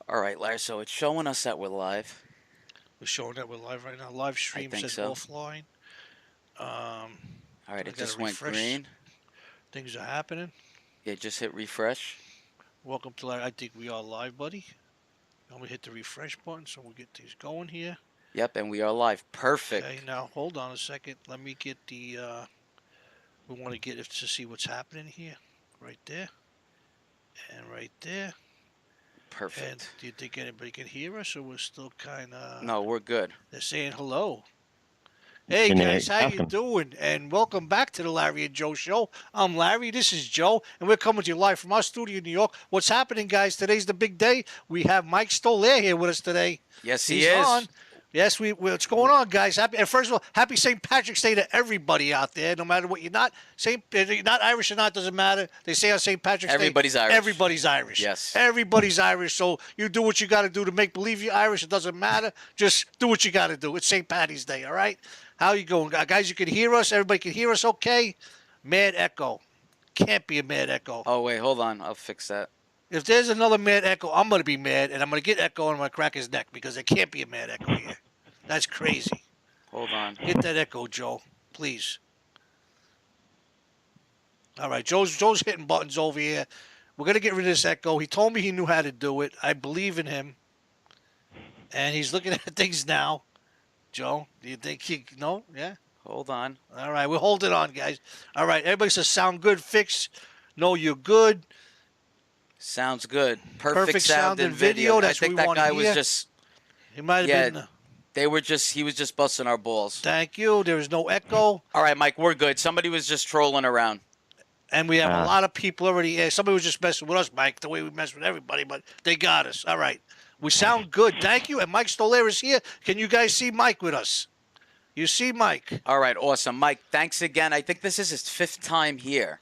All right, Larry. So it's showing us that we're live. We're showing that we're live right now. Live I stream think says so. offline. Um, All right, I it got to just went refresh. green. Things are happening. Yeah, just hit refresh. Welcome to I think we are live, buddy. I'm gonna hit the refresh button so we'll get things going here. Yep, and we are live. Okay, Perfect. now hold on a second. Let me get the. We want to get it to see what's happening here, right there, and right there. And Perfect. do you think anybody can hear us, or we're still kind of? No, we're good. They're saying hello. Hey Can you guys, how ask you him? doing? And welcome back to the Larry and Joe Show. I'm Larry. This is Joe, and we're coming to you live from our studio in New York. What's happening, guys? Today's the big day. We have Mike Stoller here with us today. Yes, he He's is. on. Yes, what's going on, guys? And first of all, happy St. Patrick's Day to everybody out there. No matter what you're not, you're not Irish or not, doesn't matter. They say on St. Patrick's Day, Everybody's Irish. everybody's Irish. Yes. Everybody's Irish. So you do what you got to do to make believe you're Irish. It doesn't matter. Just do what you got to do. It's St. Patty's Day, all right? How you going, guys? You can hear us. Everybody can hear us, okay? Mad echo. Can't be a mad echo. Oh wait, hold on. I'll fix that. If there's another mad echo, I'm gonna be mad, and I'm gonna get echo, and I'm gonna crack his neck because there can't be a mad echo here. That's crazy. Hold on. Hit that echo, Joe, please. All right, Joe's hitting buttons over here. We're gonna get rid of this echo. He told me he knew how to do it. I believe in him, and he's looking at things now. Joe, do you think he? No, yeah. Hold on. All right, we'll hold it on, guys. All right, everybody says sound good, fix. No, you're good. Sounds good. Perfect, sound and video. That's I think what we that want guy to was hear. just. He might have Yeah, been. he was just busting our balls. Thank you. There is no echo. All right, Mike, we're good. Somebody was just trolling around. And we have a Ah. lot of people already. Somebody was just messing with us, Mike, the way we mess with everybody, but they got us. All right. We sound good. Thank you. And Mike Stoller is here. Can you guys see Mike with us? You see Mike. All right, awesome. Mike, thanks again. I think this is his 5th time here.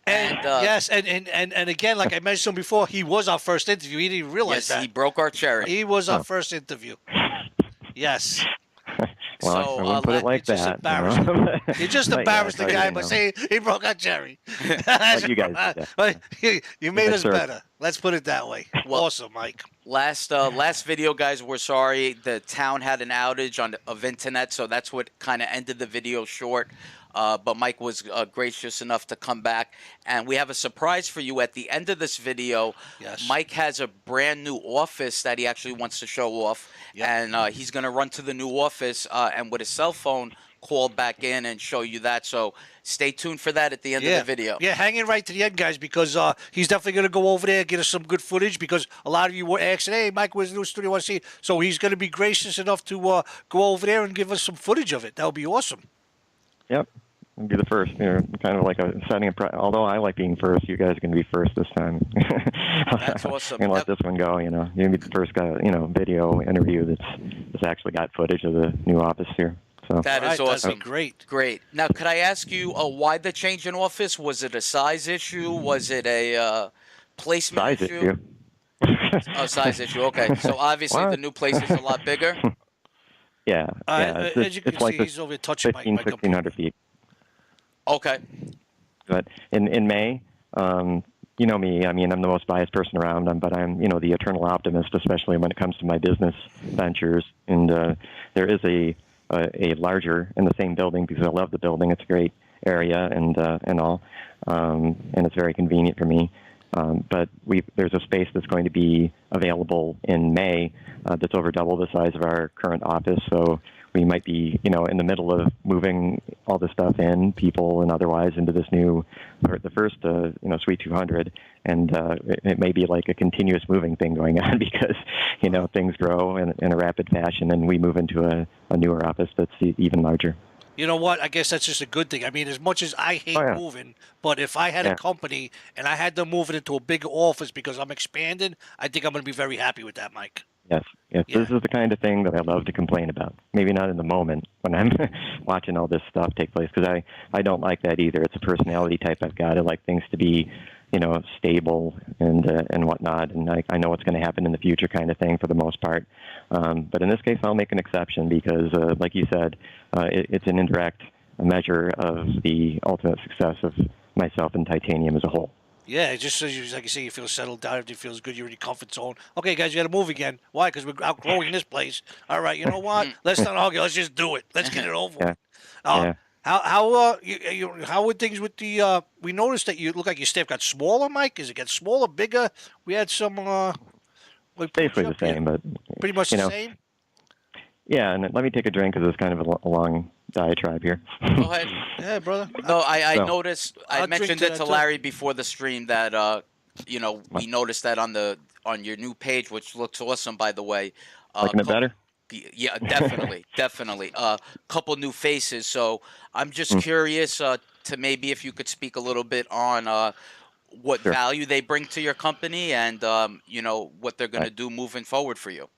And yes, and again, like I mentioned before, he was our first interview. He didn't even realize yes, that. he broke our cherry. He was our Oh. first interview. Yes. Well, So, I wouldn't put it like it's just that. embarrassing. You know? You just But yeah, embarrassed the but, guy you by know, saying he broke out Jerry. Like you guys did, yeah. But you made Yes, us sir. better. Let's put it that way. Well- Awesome, Mike. Last video, guys, we're sorry. The town had an outage of internet, so that's what kind of ended the video short. But Mike was gracious enough to come back, and we have a surprise for you at the end of this video. Yes. Mike has a brand new office that he actually wants to show off, Yep. and he's going to run to the new office and with his cell phone call back in and show you that. So stay tuned for that at the end of the video. Yeah, hang in right to the end, guys, because he's definitely going to go over there and get us some good footage because a lot of you were asking, hey, Mike, where's the new studio? I want to see it. So he's going to be gracious enough to go over there and give us some footage of it. That would be awesome. Yep. I'll be the first. Kind of like setting a. Although I like being first, you guys are going to be first this time. That's awesome. I'm going to let this one go. You're going to be the first guy. Video interview that's actually got footage of the new office here. So That is All right, awesome. That'd be great. Great. Now, could I ask you why the change in office? Was it a size issue? Was it a placement size issue. Oh, size issue. Okay. So obviously What? the new place is a lot bigger. Yeah. Yeah. As you can it's like see, he's over here touching my 1,600 feet. Okay. But in May, you know me. I mean, I'm the most biased person around, but I'm the eternal optimist, especially when it comes to my business ventures. And there is a larger in the same building because I love the building. It's a great area and all, and it's very convenient for me. But there's a space that's going to be available in May that's over double the size of our current office. So we might be, in the middle of moving all this stuff in, people and otherwise, into this new, or the first, Suite 200. And it may be like a continuous moving thing going on because, things grow in a rapid fashion, and we move into a newer office that's even larger. You know what? I guess that's just a good thing. I mean, as much as I hate Oh, yeah. moving, but if I had a Yeah. company and I had to move it into a bigger office because I'm expanding, I think I'm going to be very happy with that, Mike. Yes. Yeah. This is the kind of thing that I love to complain about. Maybe not in the moment when I'm watching all this stuff take place, because I don't like that either. It's a personality type I've got. I like things to be, stable and whatnot, and I know what's going to happen in the future kind of thing for the most part. But in this case, I'll make an exception because, like you said, it's an indirect measure of the ultimate success of myself and Titanium as a whole. Yeah, it just says you, like you say, you feel settled down, everything feels good, you're in your comfort zone. Okay, guys, you got to move again. Why? Because we're outgrowing this place. All right, you know what? Let's not argue. Let's just do it. Let's get it over Yeah, with. Uh, yeah. how were things with the? We noticed that you look like your staff got smaller, Mike. Is it get smaller, bigger? We had some. Like Basically the same, but pretty much you the know, same. yeah. And let me take a drink because it's kind of a long diatribe here. Go ahead. Yeah, brother. No, I So- noticed. I I'll drink mentioned to it that, to too. Larry before the stream that we noticed that on your new page, which looks awesome, by the way. Liking it better? Yeah, definitely, definitely. Couple new faces. So I'm just Mm. curious to maybe if you could speak a little bit on what Sure. value they bring to your company and what they're going to Right. do moving forward for you.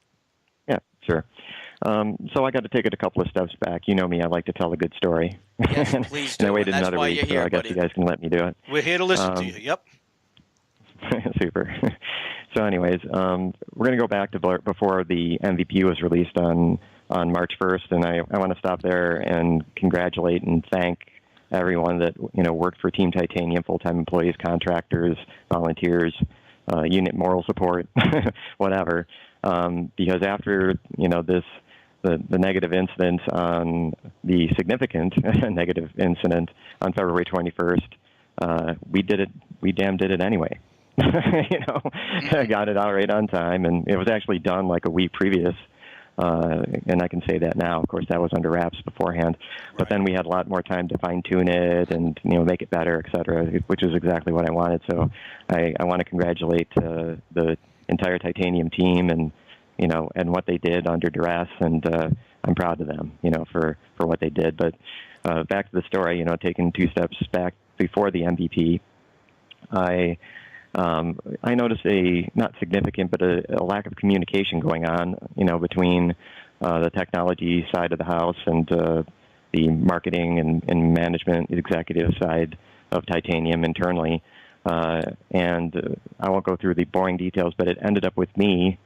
Yeah, sure. So I got to take it a couple of steps back. You know me; I like to tell a good story. Yes, and please I do, waited and that's another why week, you're so here, I guess buddy. you guys can let me do it. We're here to listen to you. Yep. Super. So, anyways, we're going to go back to before the MVP was released on March 1st, and I want to stop there and congratulate and thank everyone that worked for Team Titanium, full-time employees, contractors, volunteers, unit moral support, whatever. Because after this, the negative incident on the significant negative incident on February 21st, we did it. We damn did it anyway. Got it out right on time, and it was actually done like a week previous. And I can say that now. Of course, that was under wraps beforehand. But then we had a lot more time to fine tune it and make it better, et cetera, which is exactly what I wanted. So I want to congratulate the entire Titanium team and what they did under duress, and I'm proud of them, for what they did. But back to the story, taking 2 steps back before the MVP, I noticed a not significant, but a lack of communication going on, between the technology side of the house and the marketing and management executive side of Titanium internally. And I won't go through the boring details, but it ended up with me,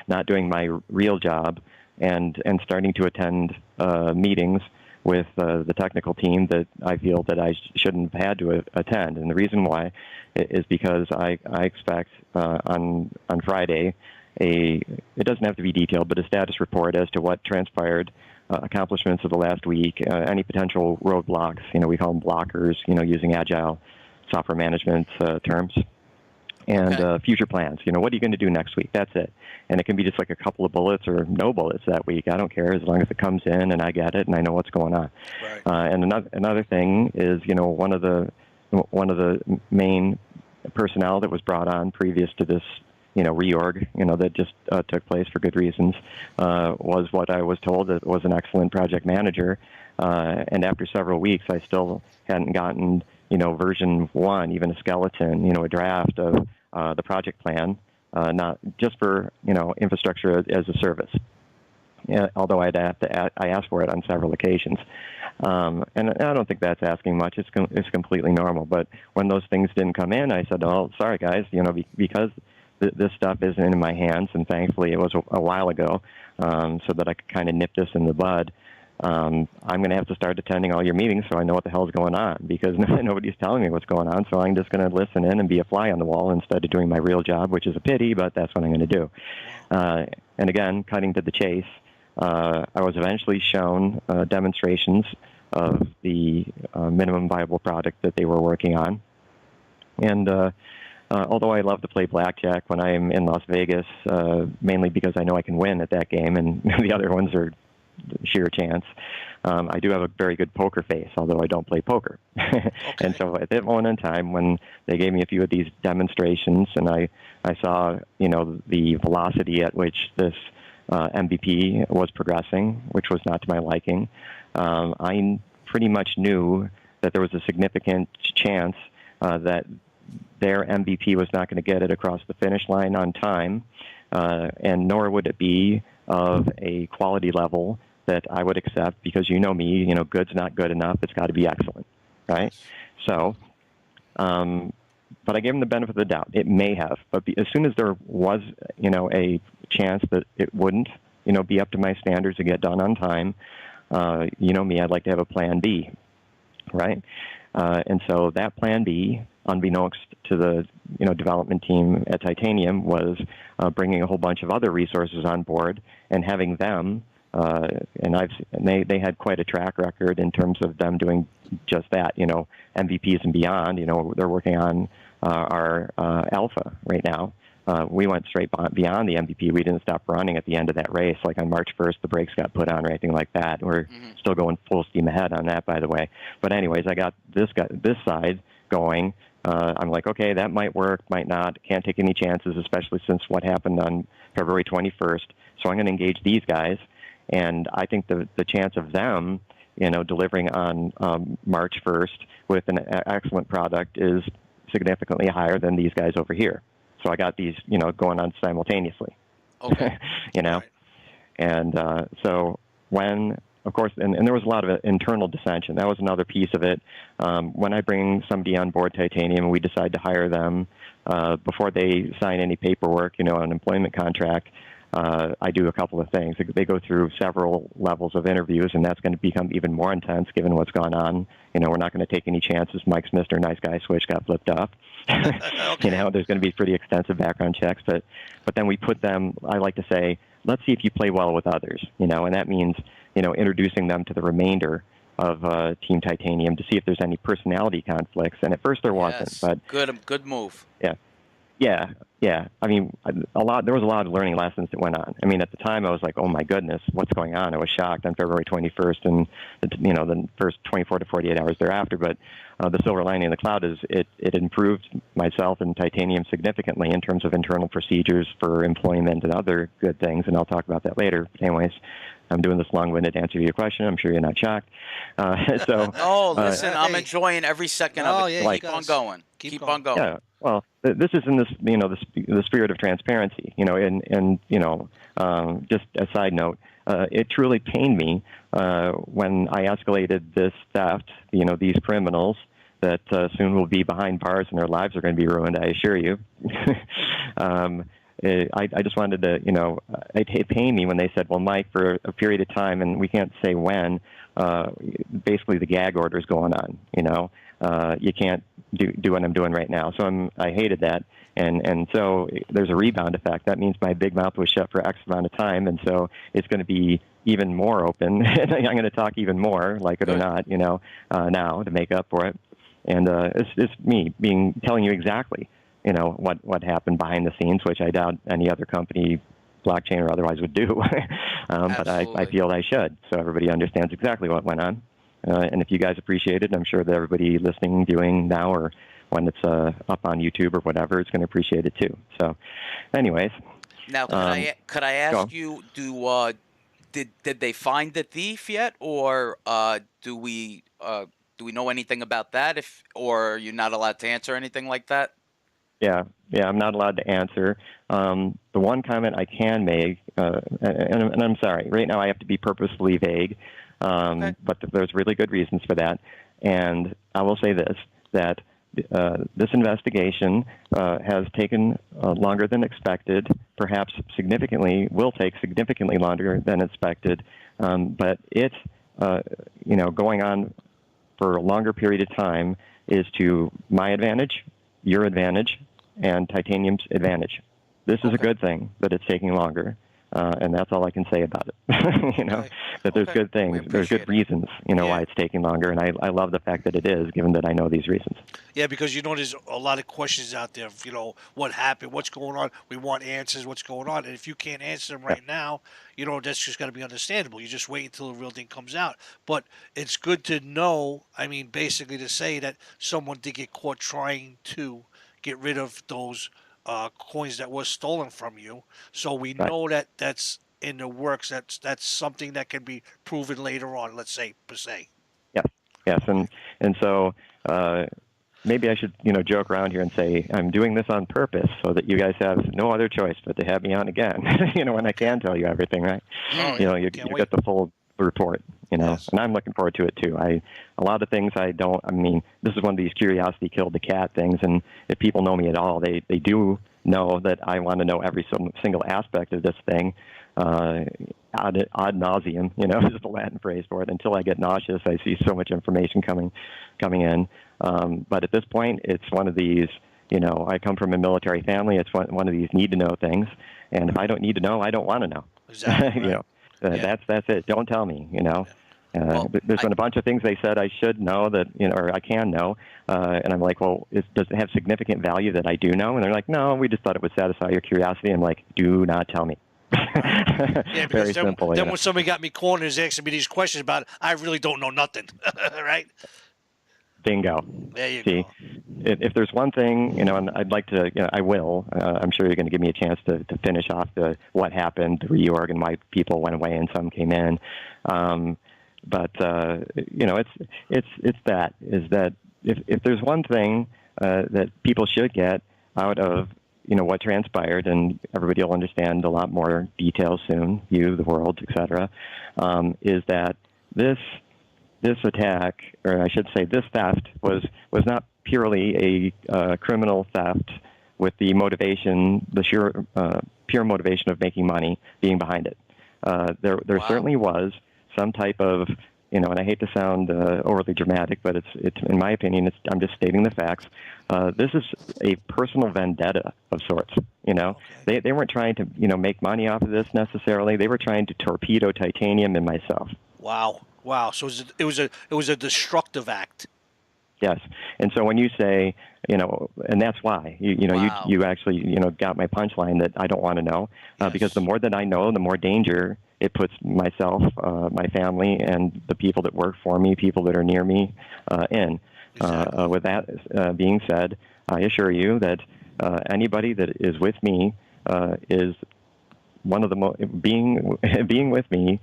not doing my real job and starting to attend meetings with the technical team that I feel that I shouldn't have had to attend. And the reason why is because I expect on Friday it doesn't have to be detailed, but a status report as to what transpired, accomplishments of the last week, any potential roadblocks, we call them blockers, using agile software management terms, and Okay. future plans. What are you going to do next week? That's it. And it can be just like a couple of bullets or no bullets that week. I don't care, as long as it comes in and I get it and I know what's going on. Right. And another thing is, one of the main personnel that was brought on previous to this, reorg, that just took place for good reasons, was what I was told that was an excellent project manager. And after several weeks, I still hadn't gotten, version 1, even a skeleton, a draft of the project plan, not just for, infrastructure as a service. Yeah, although I asked for it on several occasions, and I don't think that's asking much. It's completely normal. But when those things didn't come in, I said, "Oh, sorry, guys. Because this stuff isn't in my hands, and thankfully it was a while ago, so that I could kind of nip this in the bud. I'm going to have to start attending all your meetings so I know what the hell's going on, because nobody's telling me what's going on. So I'm just going to listen in and be a fly on the wall instead of doing my real job, which is a pity, but that's what I'm going to do." And again, cutting to the chase. I was eventually shown demonstrations of the minimum viable product that they were working on. And although I love to play blackjack when I am in Las Vegas, mainly because I know I can win at that game and the other ones are sheer chance, I do have a very good poker face, although I don't play poker. And so at that moment in time, when they gave me a few of these demonstrations and I saw, the velocity at which this MVP was progressing, which was not to my liking, I pretty much knew that there was a significant chance that their MVP was not going to get it across the finish line on time, and nor would it be of a quality level that I would accept, because me, good's not good enough. It's got to be excellent, right? So, but I gave them the benefit of the doubt. It may have, but as soon as there was, a chance that it wouldn't, be up to my standards to get done on time, me, I'd like to have a plan B, right? And so that plan B unbeknownst to the development team at Titanium, was bringing a whole bunch of other resources on board and having them. And they had quite a track record in terms of them doing just that. MVPs and beyond. They're working on our alpha right now. We went straight beyond the MVP. We didn't stop running at the end of that race. Like on March 1st, the brakes got put on or anything like that. We're still going full steam ahead on that, by the way. But anyways, I got this side going. I'm like, okay, that might work, might not. Can't take any chances, especially since what happened on February 21st. So I'm going to engage these guys. And I think the chance of them, delivering on March 1st with an excellent product is significantly higher than these guys over here. So I got these, going on simultaneously. Okay. Right. And so when, of course, and there was a lot of internal dissension. That was another piece of it. When I bring somebody on board Titanium and we decide to hire them, before they sign any paperwork, an employment contract, I do a couple of things. They go through several levels of interviews, and that's going to become even more intense given what's gone on. We're not going to take any chances. Mike's Mr. Nice Guy switch got flipped off. Okay. There's going to be pretty extensive background checks, but then we put them, I like to say, let's see if you play well with others, and that means, introducing them to the remainder of Team Titanium to see if there's any personality conflicts. And at first there wasn't, Yes. but Good move. Yeah. I mean, there was a lot of learning lessons that went on. I mean, at the time I was like, oh my goodness, what's going on? I was shocked on February 21st and, the first 24 to 48 hours thereafter. But the silver lining in the cloud is it improved myself and Titanium significantly in terms of internal procedures for employment and other good things. And I'll talk about that later. But anyways, I'm doing this long-winded answer to your question. I'm sure you're not shocked. Oh, listen, I'm hey. enjoying every second Oh, of it. yeah, Keep on going. Keep on going. Yeah. Well, this is in this, the spirit of transparency, and just a side note, it truly pained me when I escalated this theft, these criminals that soon will be behind bars and their lives are going to be ruined, I assure you. I just wanted to, it pained me when they said, well, Mike, for a period of time, and we can't say when, basically the gag order is going on, you can't do what I'm doing right now. So I hated that. And so there's a rebound effect. That means my big mouth was shut for X amount of time. And so it's going to be even more open. And I'm going to talk even more, like it or not, now to make up for it. And it's me telling you exactly, what happened behind the scenes, which I doubt any other company, blockchain or otherwise, would do. But I feel I should, so everybody understands exactly what went on. And if you guys appreciate it, I'm sure that everybody listening, viewing now, or when it's up on YouTube or whatever, is going to appreciate it too. So, anyways. Now, could I ask you, did they find the thief yet, or do we know anything about that? Or you're not allowed to answer anything like that? Yeah, I'm not allowed to answer. The one comment I can make, and I'm sorry, right now I have to be purposefully vague, Okay. but there's really good reasons for that. And I will say this, that this investigation has taken longer than expected, perhaps will take significantly longer than expected, but it, going on for a longer period of time is to my advantage, your advantage, and Titanium's advantage. This is a good thing, but it's taking longer, and that's all I can say about it. That there's good things, there's good reasons, why it's taking longer, and I love the fact that it is, given that I know these reasons. Yeah, because there's a lot of questions out there. What happened, what's going on. We want answers. What's going on, and if you can't answer them right now, that's just got to be understandable. You just wait until the real thing comes out. But it's good to know. I mean, basically to say that someone did get caught trying to get rid of those coins that were stolen from you. So we know that that's in the works. That's something that can be proven later on. Let's say per se. Yes, and so maybe I should joke around here and say I'm doing this on purpose so that you guys have no other choice but to have me on again. When I can tell you everything, right? You get the full report. Yes. And I'm looking forward to it too. A lot of things I mean, this is one of these curiosity killed the cat things, and if people know me at all, they do know that I want to know every single aspect of this thing. I ad nauseum, is the Latin phrase for it. Until I get nauseous, I see so much information coming in. But at this point, it's one of these, I come from a military family. It's one of these need to know things. And if I don't need to know, I don't want to know. Exactly. Right. That's it. Don't tell me, Well, There's been a bunch of things they said I should know that, or I can know. And I'm like, well, does it have significant value that I do know? And they're like, no, we just thought it would satisfy your curiosity. I'm like, do not tell me. Yeah, because Very then, simple. then when somebody got me cornered is asking me these questions about it, I really don't know nothing. Right? Bingo. There you See, go. if there's one thing, and I'd like to, I will. I'm sure you're going to give me a chance to finish off what happened, the reorg, and why people went away and some came in. But it's that if there's one thing that people should get out of what transpired, and everybody will understand a lot more details soon, you, the world, etc., is that this attack, or I should say this theft, was not purely a criminal theft with the motivation, pure motivation of making money being behind it. There Wow. certainly was some type of, and I hate to sound overly dramatic, but it's in my opinion, I'm just stating the facts. This is a personal vendetta of sorts. They weren't trying to make money off of this necessarily. They were trying to torpedo Titanium and myself. Wow. So it was a destructive act. Yes, and so when you say, and that's why Wow. you actually got my punchline that I don't want to know, Yes. because the more that I know, the more danger it puts myself, my family, and the people that work for me, people that are near me, in. Exactly. With that being said, I assure you that anybody that is with me is one of the being with me.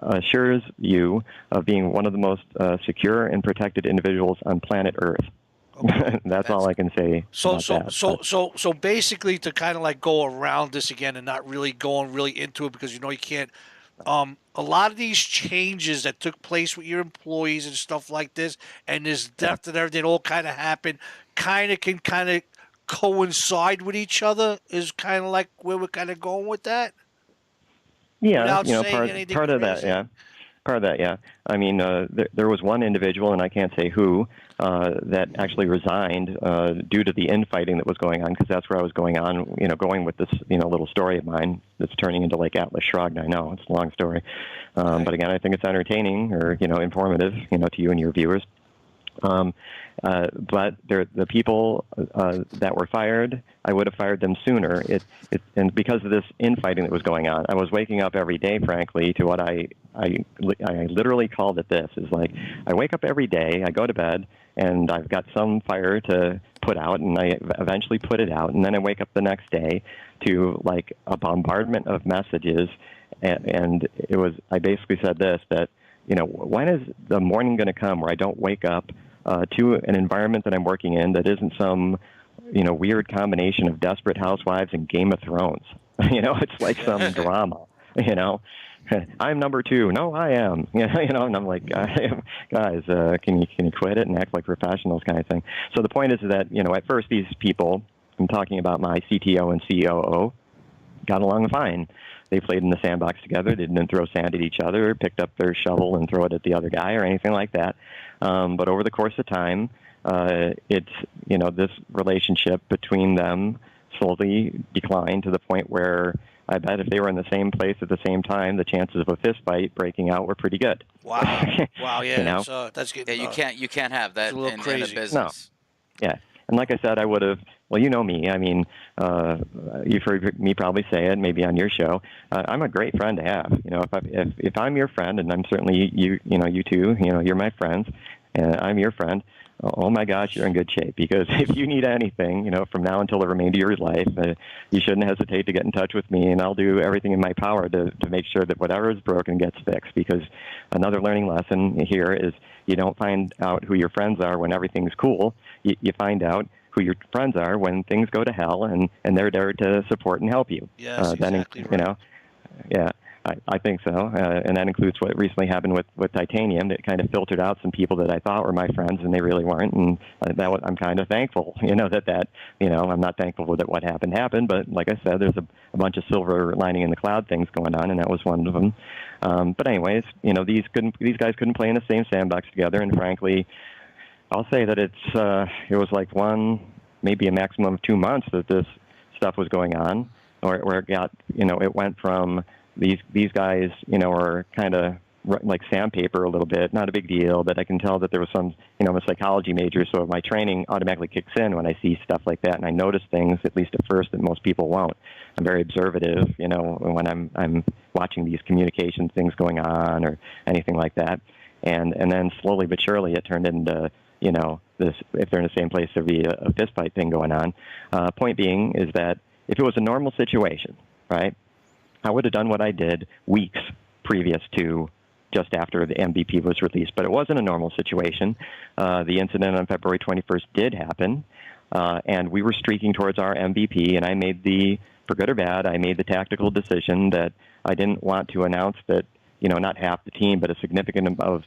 Assures you of being one of the most secure and protected individuals on planet Earth. Okay. That's all I can say. So about that. so basically, to kind of like go around this again and not really going really into it, because you can't. A lot of these changes that took place with your employees and stuff like this, and this death and everything all kind of happened, can coincide with each other. Is kind of like where we're kind of going with that. Yeah, Without saying anything part of that, crazy? yeah. Part of that, yeah. I mean, there was one individual, and I can't say who, that actually resigned due to the infighting that was going on, because that's where I was going with this, little story of mine that's turning into like Atlas Shrugged. I know, it's a long story. But again, I think it's entertaining or, informative, to you and your viewers. But the people that were fired, I would have fired them sooner. And because of this infighting that was going on, I was waking up every day, frankly, to what I literally called it. This is like, I wake up every day, I go to bed, and I've got some fire to put out, and I eventually put it out, and then I wake up the next day to like a bombardment of messages, and I basically said this, that when is the morning going to come where I don't wake up to an environment that I'm working in that isn't some, weird combination of Desperate Housewives and Game of Thrones. It's like some drama. I'm number 2. No, I am. And I'm like, guys, can you quit it and act like professionals, kind of thing. So the point is that at first these people, I'm talking about my CTO and COO, got along fine. They played in the sandbox together. They didn't throw sand at each other, picked up their shovel and throw it at the other guy or anything like that. But over the course of time, it's, this relationship between them slowly declined to the point where I bet if they were in the same place at the same time, the chances of a fist fight breaking out were pretty good. Wow. Wow. Yeah. That's Yeah, getting. you can't have that It's a little in a crazy. business. Yeah. And like I said, I would have, well, you know me. I mean, you've heard me probably say it, maybe on your show. I'm a great friend to have. If I'm your friend, and I'm certainly you too, you're my friends, and I'm your friend, oh my gosh, you're in good shape. Because if you need anything, from now until the remainder of your life, you shouldn't hesitate to get in touch with me, and I'll do everything in my power to make sure that whatever is broken gets fixed. Because another learning lesson here is you don't find out who your friends are when everything's cool. You find out who your friends are when things go to hell, and they're there to support and help you. Yes, Then, exactly right. Yeah. I think so, and that includes what recently happened with titanium. That kind of filtered out some people that I thought were my friends, and they really weren't. And I'm kind of thankful, I'm not thankful that what happened, but like I said, there's a bunch of silver lining in the cloud things going on, and that was one of them. But anyways, these guys couldn't play in the same sandbox together, and frankly, I'll say that it was like maybe a maximum of 2 months that this stuff was going on, where it got, it went from these guys, are kind of like sandpaper a little bit, not a big deal, but I can tell that there was some, I'm a psychology major, so my training automatically kicks in when I see stuff like that, and I notice things, at least at first, that most people won't. I'm very observative, when I'm watching these communication things going on or anything like that, and then slowly but surely it turned into, this, if they're in the same place, there'd be a fist fight thing going on. Point being is that if it was a normal situation, right, I would have done what I did weeks previous to just after the MVP was released. But it wasn't a normal situation. The incident on February 21st did happen, and we were streaking towards our MVP, and I made for good or bad, I made the tactical decision that I didn't want to announce that, not half the team, but a significant amount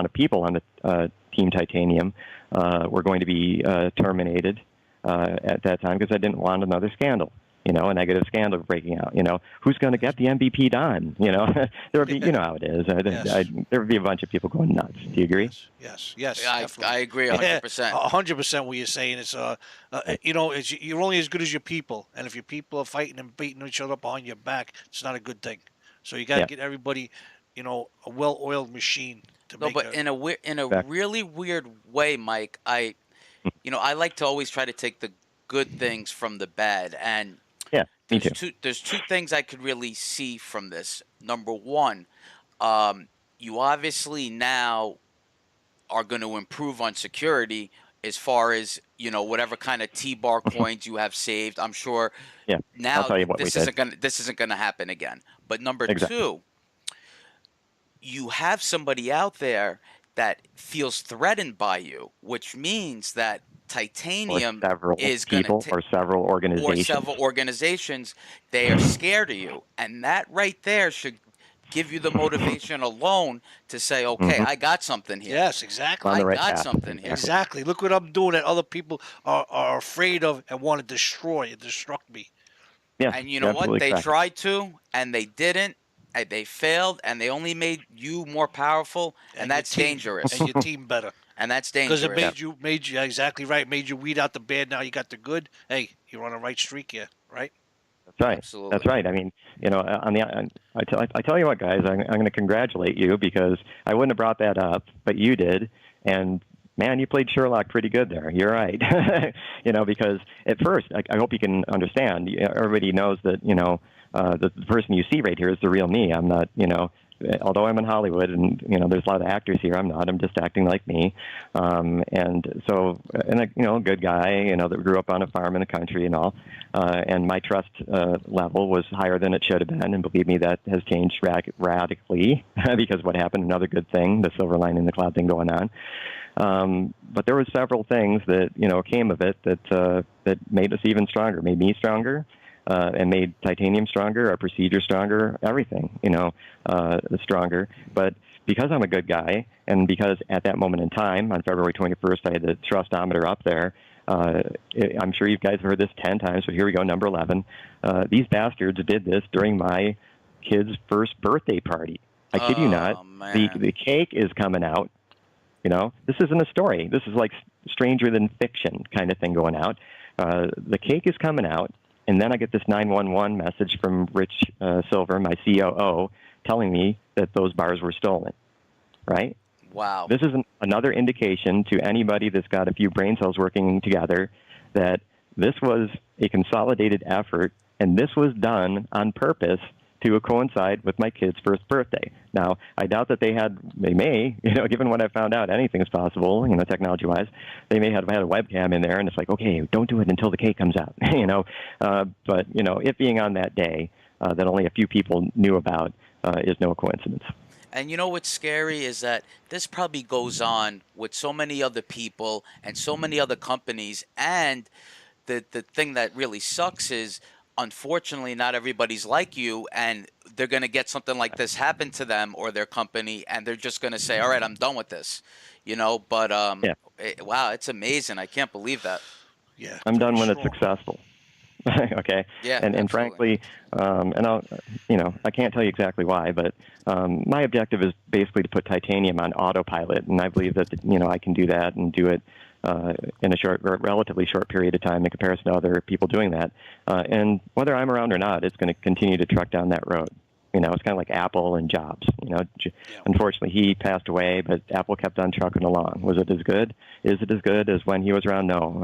of people on the Team Titanium were going to be terminated at that time because I didn't want another scandal. A negative scandal breaking out. Who's going to get the MVP done? There would be, how it is. Yes. There would be a bunch of people going nuts. Do you agree? Yes. I agree 100%. 100% what you're saying. It's you're only as good as your people, and if your people are fighting and beating each other behind your back, it's not a good thing. So you got to get everybody, a well-oiled machine to No, make. but in a really weird way, Mike, I like to always try to take the good things from the bad, and yeah, me too. There's two things I could really see from this. Number one, you obviously now are going to improve on security as far as whatever kind of T-bar coins you have saved. I'm sure. Yeah. Now I'll tell you what this isn't gonna happen again. But number two, you have somebody out there that feels threatened by you, which means that titanium is going to or several organizations, they are scared of you, and that right there should give you the motivation alone to say, okay, I got something here. Yes, exactly. I got something here. Exactly. Look what I'm doing that other people are afraid of and want to destroy and destruct me. Yeah, and you know what? They tried to, and they didn't. And they failed, and they only made you more powerful, and that's dangerous. And your team better. And that's dangerous. Because it made you exactly right. Made you weed out the bad. Now you got the good. Hey, you're on a right streak here, right? That's right. Absolutely. That's right. I mean, I tell you what, guys, I'm going to congratulate you because I wouldn't have brought that up, but you did, and man, you played Sherlock pretty good there. You're right. Because at first, I hope you can understand. Everybody knows that the person you see right here is the real me. I'm not, although I'm in Hollywood and, there's a lot of actors here, I'm not. I'm just acting like me. And so, a good guy, that grew up on a farm in the country and all. And my trust level was higher than it should have been. And believe me, that has changed radically because what happened, another good thing, the silver lining in the cloud thing going on. But there were several things that, came of it that made us even stronger, made me stronger. And made titanium stronger, our procedure stronger, everything, stronger. But because I'm a good guy, and because at that moment in time, on February 21st, I had the thrustometer up there, I'm sure you guys have heard this 10 times, but here we go, number 11. These bastards did this during my kid's first birthday party. I kid you not. The cake is coming out. This isn't a story. This is like stranger than fiction kind of thing going out. The cake is coming out. And then I get this 911 message from Rich Silver, my COO, telling me that those bars were stolen, right? Wow. This is another indication to anybody that's got a few brain cells working together that this was a consolidated effort, and this was done on purpose to coincide with my kid's first birthday. Now, I doubt that they may, given what I found out, anything is possible, technology-wise. They may have had a webcam in there, and it's like, okay, don't do it until the cake comes out, But, it being on that day that only a few people knew about is no coincidence. And what's scary is that this probably goes on with so many other people and so many other companies, and the thing that really sucks is, unfortunately, not everybody's like you, and they're going to get something like this happen to them or their company, and they're just going to say, "All right, I'm done with this," you know. But Yeah. wow, it's amazing. I can't believe that. Yeah, I'm very done when it's strong. successful. Okay. Yeah, And absolutely. frankly, and I'll, I can't tell you exactly why, but my objective is basically to put titanium on autopilot, and I believe that I can do that and do it in a relatively short period of time in comparison to other people doing that. And whether I'm around or not, it's going to continue to truck down that road. It's kind of like Apple and Jobs. Unfortunately, he passed away, but Apple kept on trucking along. Was it as good? Is it as good as when he was around? No.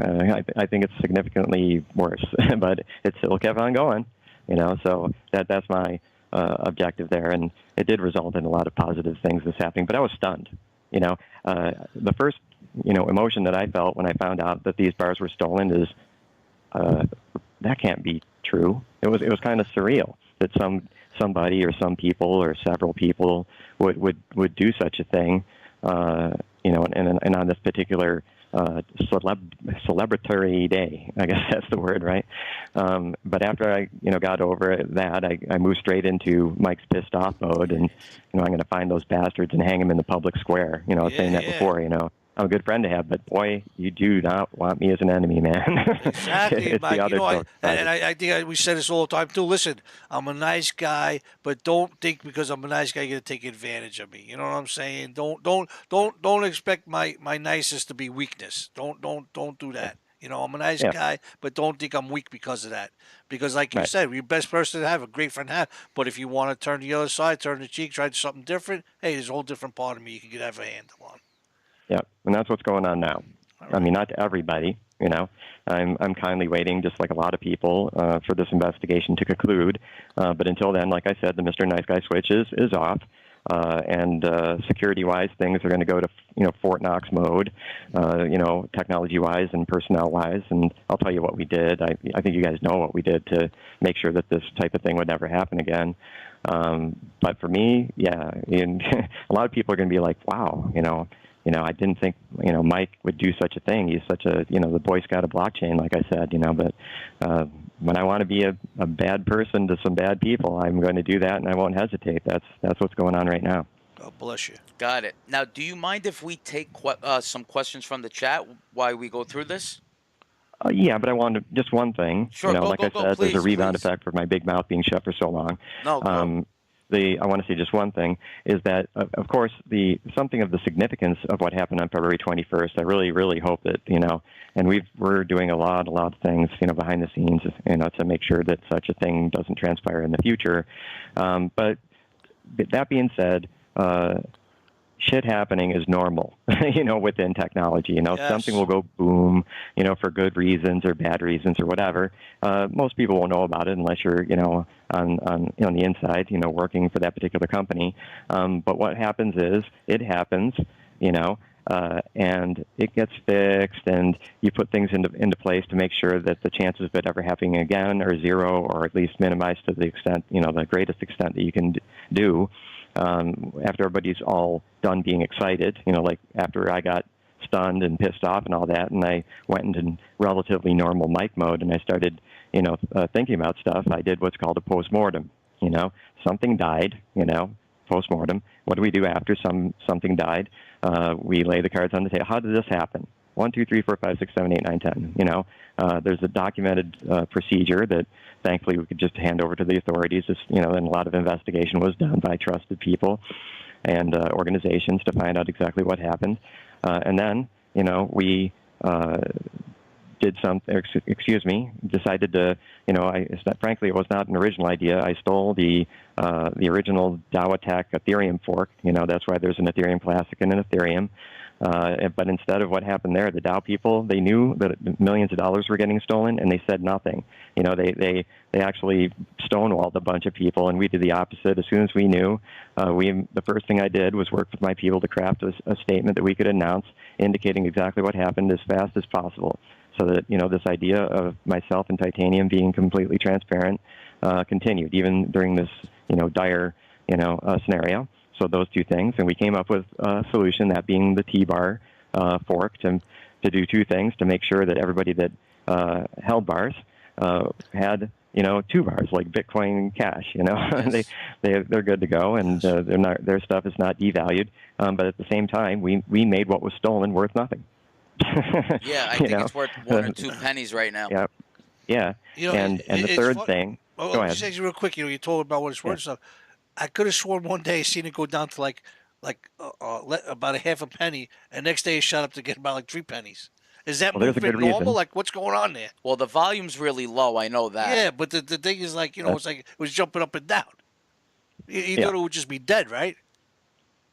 I think it's significantly worse, but it still kept on going. So that's my objective there, and it did result in a lot of positive things that's happening. But I was stunned. The first emotion that I felt when I found out that these bars were stolen is that can't be true. It was kind of surreal that somebody or some people or several people would do such a thing, and on this particular celebratory day, I guess that's the word, right? But after I got over that, I moved straight into Mike's pissed off mode, and I'm going to find those bastards and hang them in the public square. I was saying that before. I'm a good friend to have, but boy, you do not want me as an enemy, man. Exactly, It's Mike. the other I think we said this all the time too. Listen, I'm a nice guy, but don't think because I'm a nice guy you're gonna take advantage of me. You know what I'm saying? Don't expect my niceness to be weakness. Don't do that. I'm a nice guy, but don't think I'm weak because of that. Because, like you said, you're the best person to have, a great friend to have. But if you want to turn the other side, turn the cheek, try something different, hey, there's a whole different part of me you can have a handle on. Yeah, and that's what's going on now. I mean, not to everybody, I'm kindly waiting, just like a lot of people, for this investigation to conclude. But until then, like I said, the Mr. Nice Guy switch is off. And security-wise, things are going to go to Fort Knox mode, technology-wise and personnel-wise. And I'll tell you what we did. I think you guys know what we did to make sure that this type of thing would never happen again. But for me, yeah, and a lot of people are going to be like, wow, I didn't think, Mike would do such a thing. He's such a, the Boy Scout of blockchain, like I said, but when I want to be a bad person to some bad people, I'm going to do that, and I won't hesitate. That's what's going on right now. God bless you. Got it. Now, do you mind if we take some questions from the chat while we go through this? Yeah, but I wanted just one thing. Sure, like I said, please, there's a rebound please. effect for my big mouth being shut for so long. No, go. I want to say just one thing, is that, of course, something of the significance of what happened on February 21st, I really, really hope that, and we're doing a lot of things, behind the scenes, to make sure that such a thing doesn't transpire in the future. But that being said, shit happening is normal, within technology. Yes. Something will go boom, for good reasons or bad reasons or whatever. Most people won't know about it unless you're, on the inside, working for that particular company. But what happens is it happens, and it gets fixed, and you put things into place to make sure that the chances of it ever happening again are zero, or at least minimized to the extent, the greatest extent that you can do. After everybody's all done being excited, like after I got stunned and pissed off and all that, and I went into relatively normal Mike mode, and I started, thinking about stuff, I did what's called a postmortem. Something died, postmortem. What do we do after something died? We lay the cards on the table. How did this happen? 1, 2, 3, 4, 5, 6, 7, 8, 9, 10. There's a documented procedure that thankfully we could just hand over to the authorities. And a lot of investigation was done by trusted people and organizations to find out exactly what happened. And then, we decided to, frankly, it was not an original idea. I stole the original DAO Attack Ethereum fork. That's why there's an Ethereum Classic and an Ethereum. But instead of what happened there, the DAO people, they knew that millions of dollars were getting stolen, and they said nothing. They actually stonewalled a bunch of people, and we did the opposite. As soon as we knew, the first thing I did was work with my people to craft a statement that we could announce, indicating exactly what happened as fast as possible, so that this idea of myself and Titanium being completely transparent continued, even during this dire scenario. So those two things, and we came up with a solution, that being the T-bar fork, to do two things: to make sure that everybody that held bars had two bars like Bitcoin Cash. Yes. they're good to go, and their stuff is not devalued. But at the same time, we made what was stolen worth nothing. Yeah, I think it's worth 1 or 2 pennies right now. Yeah, yeah. And the it's third fun- thing. Oh, Go oh, ahead. just real quick, you told about what it's worth and stuff. I could have sworn one day I seen it go down to about a half a penny, and next day it shot up to get about like 3 pennies. Is that Well, there's a movement good normal? reason. Like, what's going on there? Well, the volume's really low. I know that. Yeah, but the thing is, like, it's like it was jumping up and down. You thought it would just be dead, right?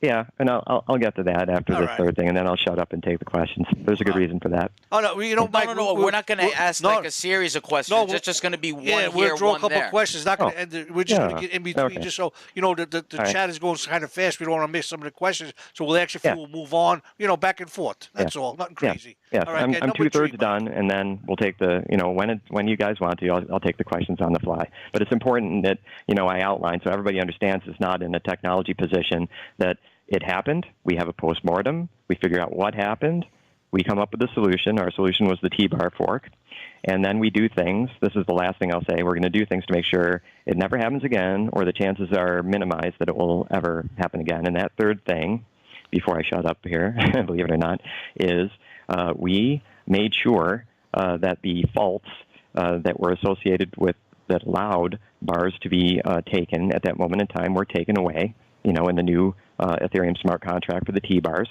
Yeah, and I'll get to that after All this right. third thing, and then I'll shut up and take the questions. There's a good reason for that. Oh no, Mike. No, we're not going to ask like a series of questions. No, it's just going to be one Yeah, here, we'll draw a one couple there. questions. Not going to Oh. end. We're just going to Yeah. get in between, Okay. just so the All right. chat is going kind of fast. We don't want to miss some of the questions, so we'll actually Yeah. we'll move on. Back and forth. That's all. Nothing crazy. Yes, All right, I'm okay, number 2/3 three, Mike. done, and then we'll take the, when you guys want to, I'll take the questions on the fly. But it's important that, I outline so everybody understands it's not in a technology position that it happened. We have a postmortem. We figure out what happened. We come up with a solution. Our solution was the T-bar fork. And then we do things. This is the last thing I'll say. We're going to do things to make sure it never happens again, or the chances are minimized that it will ever happen again. And that third thing, before I shut up here, believe it or not, is we made sure that the faults that were associated with that allowed bars to be taken at that moment in time were taken away, in the new Ethereum smart contract for the T-bars.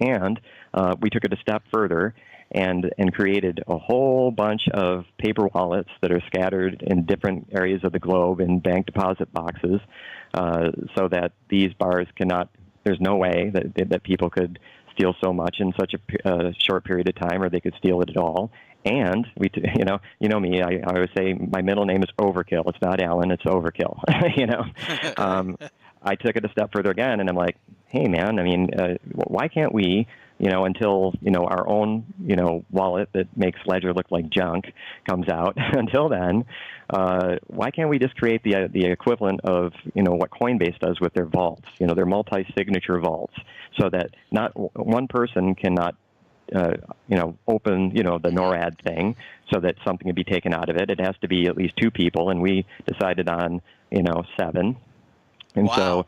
And we took it a step further and created a whole bunch of paper wallets that are scattered in different areas of the globe in bank deposit boxes so that these bars cannot, there's no way that people could steal so much in such a short period of time, or they could steal it at all. And you know me, I always say my middle name is Overkill. It's not Alan, it's Overkill. I took it a step further again, and I'm like, hey, man, I mean, why can't we, until, our own, wallet that makes Ledger look like junk comes out, until then, why can't we just create the equivalent of, what Coinbase does with their vaults, their multi-signature vaults, so that not one person cannot open, the NORAD thing so that something can be taken out of it. It has to be at least 2 people, and we decided on, 7. And Wow. so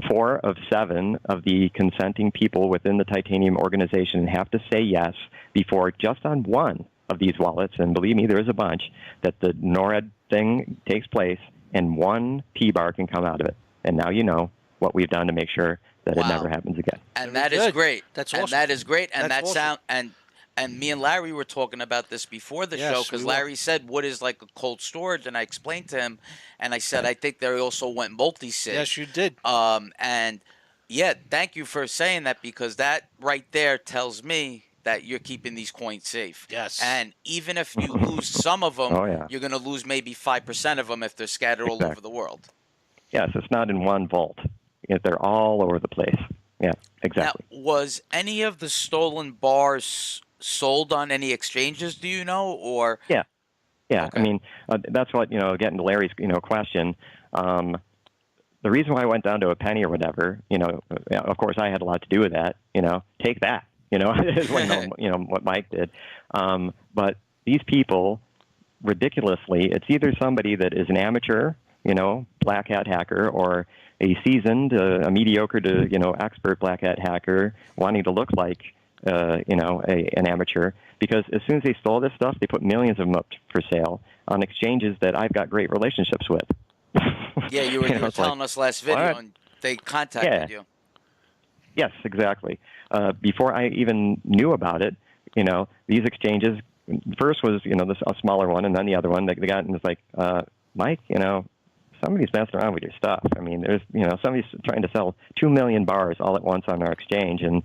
4 of 7 of the consenting people within the Titanium organization have to say yes before just on one of these wallets, and believe me, there is a bunch, that the NORAD thing takes place and 1 T-bar can come out of it. And now you know what we've done to make sure that it Wow. never happens again. And Very that is good. great. That's and awesome. that is great. And That's that awesome. sound and me and Larry were talking about this before the Yes, show because we were. Larry said wood is like a cold storage, and I explained to him, and I said I think they also went multi-sig. Yes, you did. And yeah, thank you for saying that, because that right there tells me that you're keeping these coins safe. Yes. And even if you lose some of them, Oh, yeah. you're going to lose maybe 5% of them if they're scattered all over Exactly. the world. Yes, it's not in one vault. They're all over the place. Yeah, exactly. Now, was any of the stolen bars sold on any exchanges, do you know, or? Yeah. Okay. I mean, that's what, getting to Larry's, question. The reason why I went down to a penny or whatever, of course I had a lot to do with that, take that, is what Mike did. But these people, ridiculously, it's either somebody that is an amateur, black hat hacker, or a seasoned, a mediocre to, expert black hat hacker wanting to look like, an amateur, because as soon as they stole this stuff, they put millions of them up for sale on exchanges that I've got great relationships with. Yeah, you were it's telling like, us last video, what? and they contacted you. Yes, exactly. Before I even knew about it, these exchanges, first was, a smaller one, and then the other one, they got and was like, Mike, somebody's messing around with your stuff. I mean, there's, somebody's trying to sell 2 million bars all at once on our exchange. And,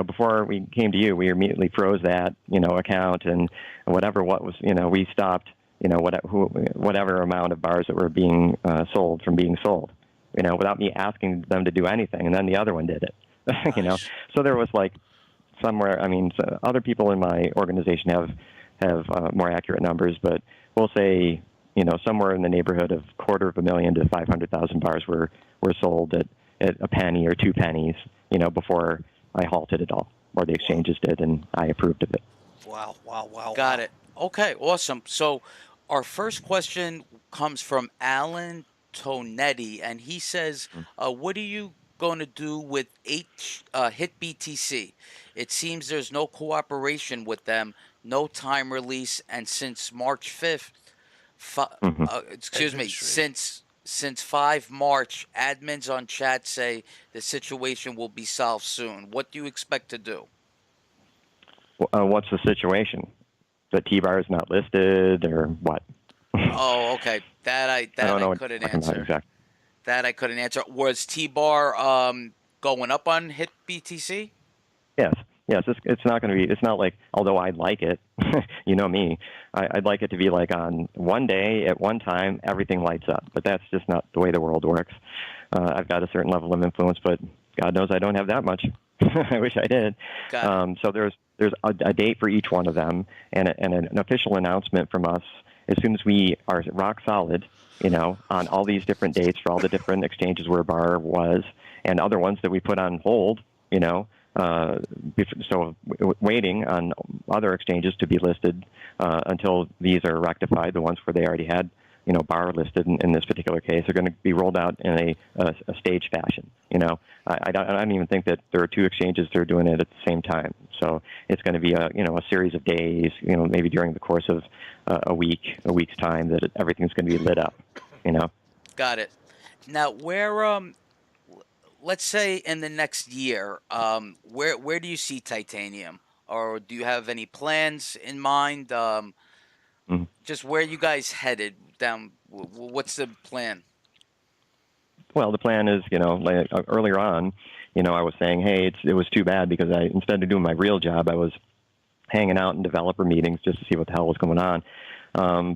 before we came to you, we immediately froze that, account, and whatever, we stopped, whatever amount of bars that were being sold from being sold, without me asking them to do anything. And then the other one did it, Nice. So there was like somewhere, so other people in my organization have more accurate numbers, but we'll say, somewhere in the neighborhood of 250,000 to 500,000 bars were sold at a penny or 2 pennies, before I halted it all, or the exchanges did, and I approved of it. Wow. Got it. Okay, awesome. So Our first question comes from Alan Tonetti, and he says, "What are you going to do with Hit BTC? It seems there's no cooperation with them, no time release, and since March 5th, Hmm. excuse me, Administration. since 5 March, admins on chat say the situation will be solved soon. What do you expect to do?" What's the situation? The T-bar is not listed, or what? Oh, okay. That I I that don't I know what couldn't you're talking about answer. exactly. That I couldn't answer. Was T-Bar going up on Hit BTC? Yes, yes. It's not going to be. It's not like. Although I'd like it, you know me. I'd like it to be like on one day at one time, everything lights up. But that's just not the way the world works. I've got a certain level of influence, but God knows I don't have that much. I wish I did. Got it. So there's a date for each one of them, and an official announcement from us as soon as we are rock solid, on all these different dates for all the different exchanges where Bar was, and other ones that we put on hold, so waiting on other exchanges to be listed until these are rectified. The ones where they already had, Bar listed in this particular case are going to be rolled out in a staged fashion. I don't even think that there are two exchanges that are doing it at the same time. So it's going to be a series of days, maybe during the course of a week's time that everything's going to be lit up. Got it. Now, let's say in the next year, where do you see titanium, or do you have any plans in mind? Mhm. Just where you guys headed down? What's the plan? Well, the plan is, like earlier on, I was saying, hey, it was too bad because instead of doing my real job, I was hanging out in developer meetings just to see what the hell was going on.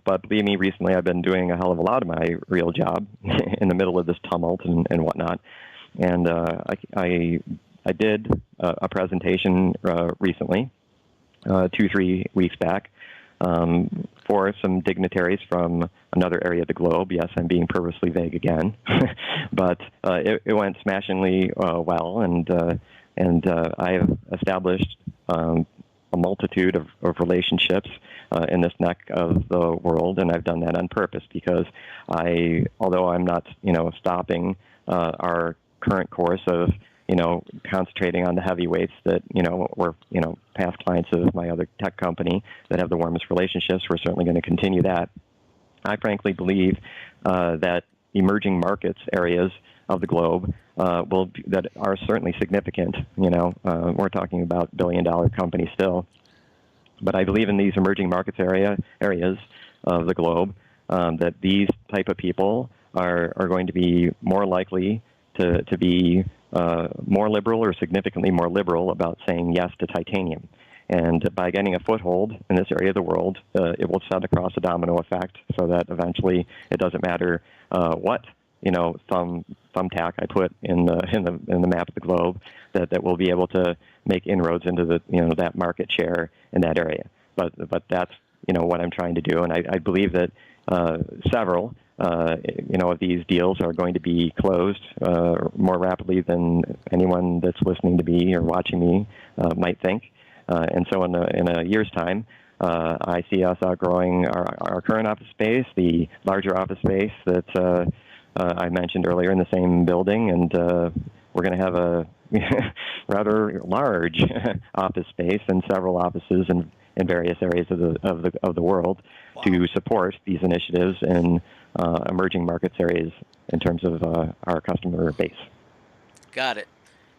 But believe me, recently I've been doing a hell of a lot of my real job in the middle of this tumult and whatnot. And I did a presentation recently, 2-3 weeks back, for some dignitaries from another area of the globe. Yes, I'm being purposely vague again, but it went smashingly well, and I have established a multitude of relationships in this neck of the world, and I've done that on purpose because although I'm not, stopping our current course of, concentrating on the heavyweights that, were, past clients of my other tech company that have the warmest relationships, we're certainly going to continue that. I frankly believe that emerging markets areas of the globe that are certainly significant. We're talking about billion-dollar companies still, but I believe in these emerging markets areas of the globe that these type of people are going to be more likely to be more liberal or significantly more liberal about saying yes to titanium. And by getting a foothold in this area of the world, it will set across a domino effect so that eventually it doesn't matter what thumbtack I put in the map of the globe, that we'll be able to make inroads into that market share in that area. But that's what I'm trying to do, and I believe that several of these deals are going to be closed more rapidly than anyone that's listening to me or watching me might think. And so in a year's time, I see us outgrowing our current office space, the larger office space that I mentioned earlier in the same building, and we're going to have a rather large office space and several offices in various areas of the world to support these initiatives in emerging markets areas in terms of our customer base. Got it.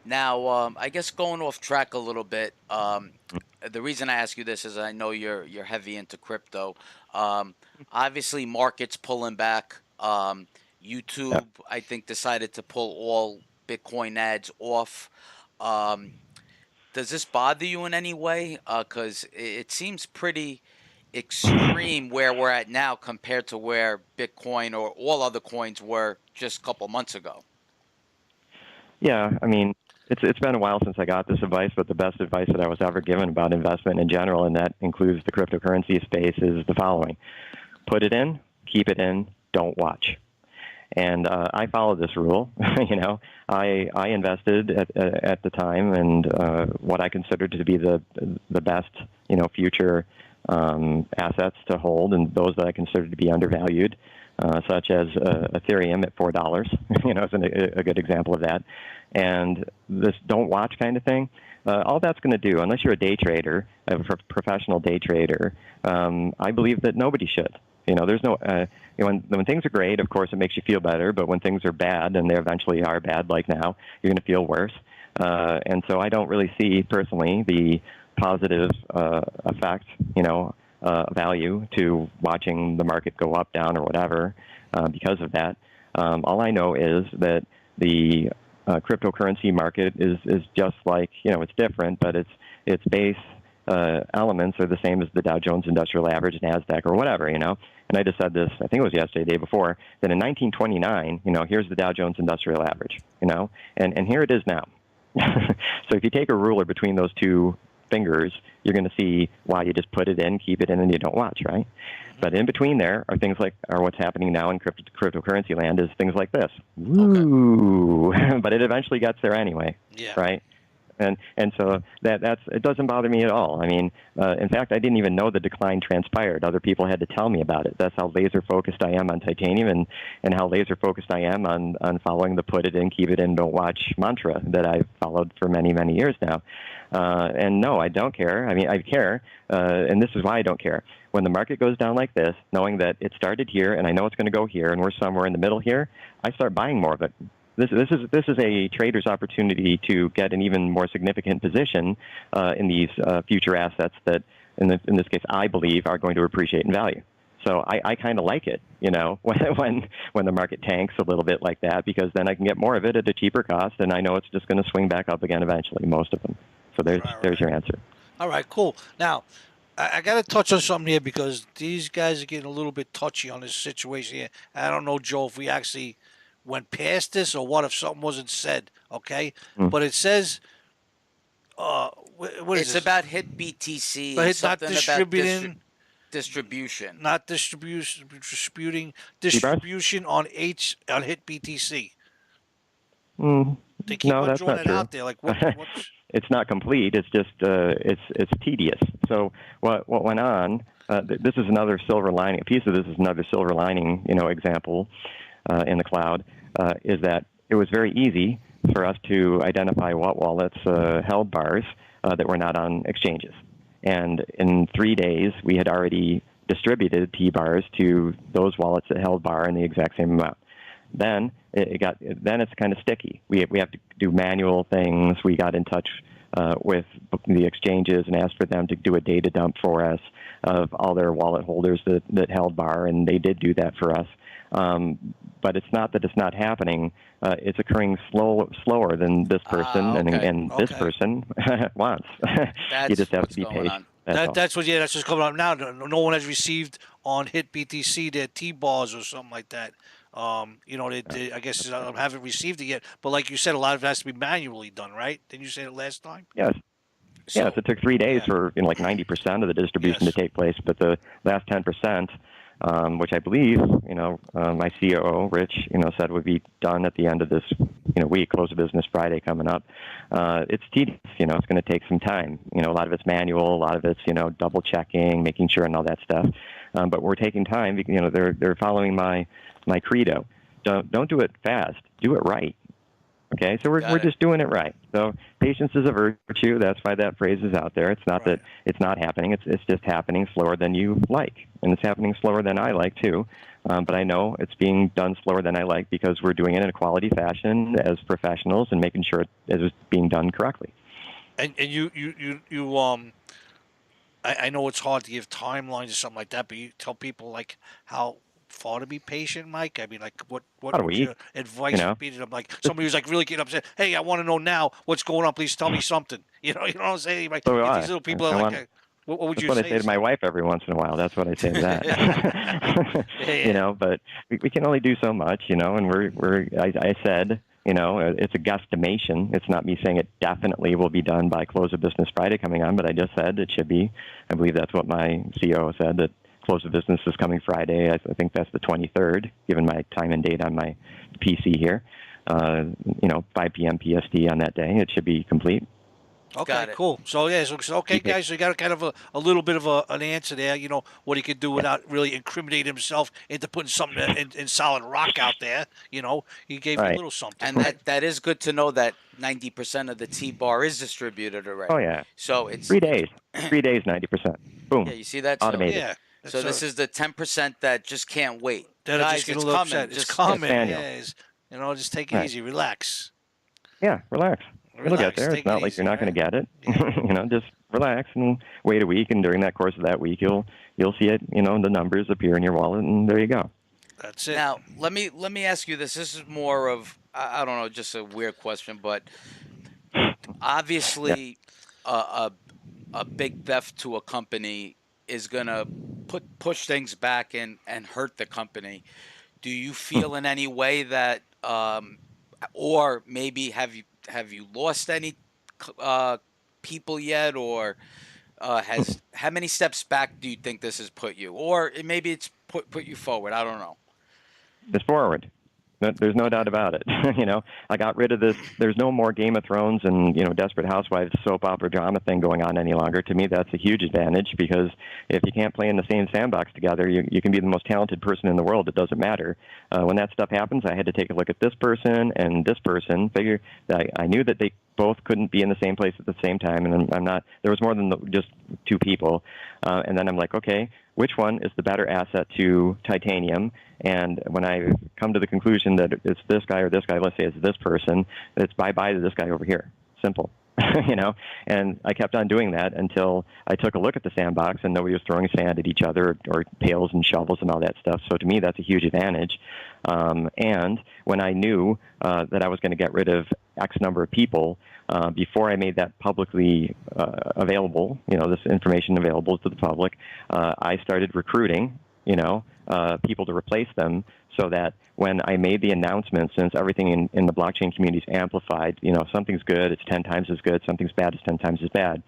Now, I guess going off track a little bit. The reason I ask you this is I know you're heavy into crypto. Obviously, markets pulling back. YouTube, I think, decided to pull all Bitcoin ads off. Does this bother you in any way? Because it seems pretty extreme where we're at now compared to where Bitcoin or all other coins were just a couple months ago. Yeah, I mean, it's been a while since I got this advice, but the best advice that I was ever given about investment in general, and that includes the cryptocurrency space, is the following: put it in, keep it in, don't watch. And I followed this rule. I invested at the time, and what I considered to be the best future assets to hold, and those that I consider to be undervalued, such as Ethereum at $4. Is a good example of that. And this don't watch kind of thing. All that's going to do, unless you're a day trader, a professional day trader, I believe that nobody should. There's no when things are great, of course, it makes you feel better. But when things are bad, and they eventually are bad, like now, you're going to feel worse. And so I don't really see personally the positive effect, value to watching the market go up, down, or whatever because of that. All I know is that the cryptocurrency market is just like, it's different, but its base elements are the same as the Dow Jones Industrial Average, NASDAQ, or whatever, And I just said this, I think it was yesterday, the day before, that in 1929, here's the Dow Jones Industrial Average, and here it is now. So if you take a ruler between those two fingers, you're going to see why you just put it in, keep it in, and you don't watch, right? But in between there are things like, or what's happening now in cryptocurrency land is things like this. Ooh, but it eventually gets there anyway, right? And so that's it doesn't bother me at all. I mean, in fact, I didn't even know the decline transpired. Other people had to tell me about it. That's how laser focused I am on titanium, and how laser focused I am on following the put it in, keep it in, don't watch mantra that I've followed for many, many years now. And no, I don't care. I mean, I care, and this is why I don't care. When the market goes down like this, knowing that it started here and I know it's going to go here, and we're somewhere in the middle here, I start buying more of it. This is a trader's opportunity to get an even more significant position in these future assets that, in this case, I believe are going to appreciate in value. So I kind of like it, when the market tanks a little bit like that, because then I can get more of it at a cheaper cost, and I know it's just going to swing back up again eventually, most of them. So there's your answer. All right, cool. Now, I got to touch on something here because these guys are getting a little bit touchy on this situation here. I don't know, Joe, if we actually went past this or what, if something wasn't said, okay? But it says, what is It's this? about hit BTC. But it's not something distributing. about distribution. Not distribution on hit BTC. They keep No, on that's drawing not it true. out there. Like what's It's not complete. It's just it's tedious. So what went on? This is another silver lining. A piece of this is another silver lining. Example in the cloud is that it was very easy for us to identify what wallets held bars that were not on exchanges. And in 3 days, we had already distributed T-bars to those wallets that held bar in the exact same amount. Then it's kind of sticky. We have to do manual things. We got in touch with the exchanges and asked for them to do a data dump for us of all their wallet holders that held bar, and they did do that for us. But it's not that it's not happening. It's occurring slower than this person and this person wants. You just have to be patient. that's just coming up now. No one has received on hit BTC their T-bars or something like that. They I guess haven't received it yet. But like you said, a lot of it has to be manually done, right? Didn't you say it last time? Yes. So, yes, it took 3 days for like 90% of the distribution to take place, but the last 10%, which I believe, my COO, Rich, said would be done at the end of this, week, close of business Friday coming up. It's tedious, it's going to take some time. A lot of it's manual, a lot of it's, double checking, making sure and all that stuff. But we're taking time, they're following my credo. Don't do it fast, do it right. Okay, so we're just doing it right. So patience is a virtue. That's why that phrase is out there. It's not that it's not happening. It's just happening slower than you like, and it's happening slower than I like too. But I know it's being done slower than I like because we're doing it in a quality fashion as professionals and making sure it is being done correctly. And you I know it's hard to give timelines or something like that, but you tell people like how far to be patient, Mike? I mean, like, what would your advice be to them? Like, somebody who's like really getting upset. Hey, I want to know now what's going on. Please tell me something. You know what I'm saying? Like, so if these little people are like, what would you say? That's what I say to my wife every once in a while. That's what I say to that. But we can only do so much, and I said, it's a guesstimation. It's not me saying it definitely will be done by close of business Friday coming on, but I just said it should be. I believe that's what my CEO said, that close of business is coming Friday. I think that's the 23rd, given my time and date on my PC here. 5 p.m. PST on that day. It should be complete. Okay, Got it. cool. So yeah, so okay, guys, so you got kind of a little bit of an answer there. You know what he could do without really incriminating himself into putting something in solid rock out there. You know, he gave you a Right. little something. And that is good to know that 90% of the T-bar is distributed Oh already. yeah. So it's 3 days. 3 days, 90%. Boom. yeah, you see that? Automated. Yeah. So this is the 10% that just can't wait. That are Guys, just getting it's a little coming. upset. It's Just coming. Daniel. Yeah, you know, just take it Right. easy, relax. Yeah, relax. It'll Relax, get there. take It's not it like easy, you're not going to right? get it. You know, just relax and wait a week, and during that course of that week, you'll see it. You know, the numbers appear in your wallet, and there you go. That's it. now let me ask you this. This is more of I don't know, just a weird question, but obviously a big theft to a company is gonna push things back and hurt the company. Do you feel in any way that or maybe have you lost any uh, people yet, or has how many steps back do you think this has put you, or maybe it's put you forward? I don't know. It's forward. There's no doubt about it. You know, I got rid of this. There's no more Game of Thrones and, you know, Desperate Housewives soap opera drama thing going on any longer. To me, that's a huge advantage, because if you can't play in the same sandbox together, you can be the most talented person in the world. It doesn't matter. When that stuff happens, I had to take a look at this person and this person. Figure that I knew that they both couldn't be in the same place at the same time, and I'm not. There was more than just two people, and then I'm like, okay, which one is the better asset to Titanium? And when I come to the conclusion that it's this guy or this guy, let's say it's this person, it's bye-bye to this guy over here. Simple. You know, and I kept on doing that until I took a look at the sandbox and nobody was throwing sand at each other or pails and shovels and all that stuff. So to me, that's a huge advantage. And when I knew that I was going to get rid of X number of people, before I made that publicly available, you know, this information available to the public, I started recruiting, you know, people to replace them, so that when I made the announcement, since everything in the blockchain community is amplified, you know, something's good, it's 10 times as good, something's bad, it's 10 times as bad.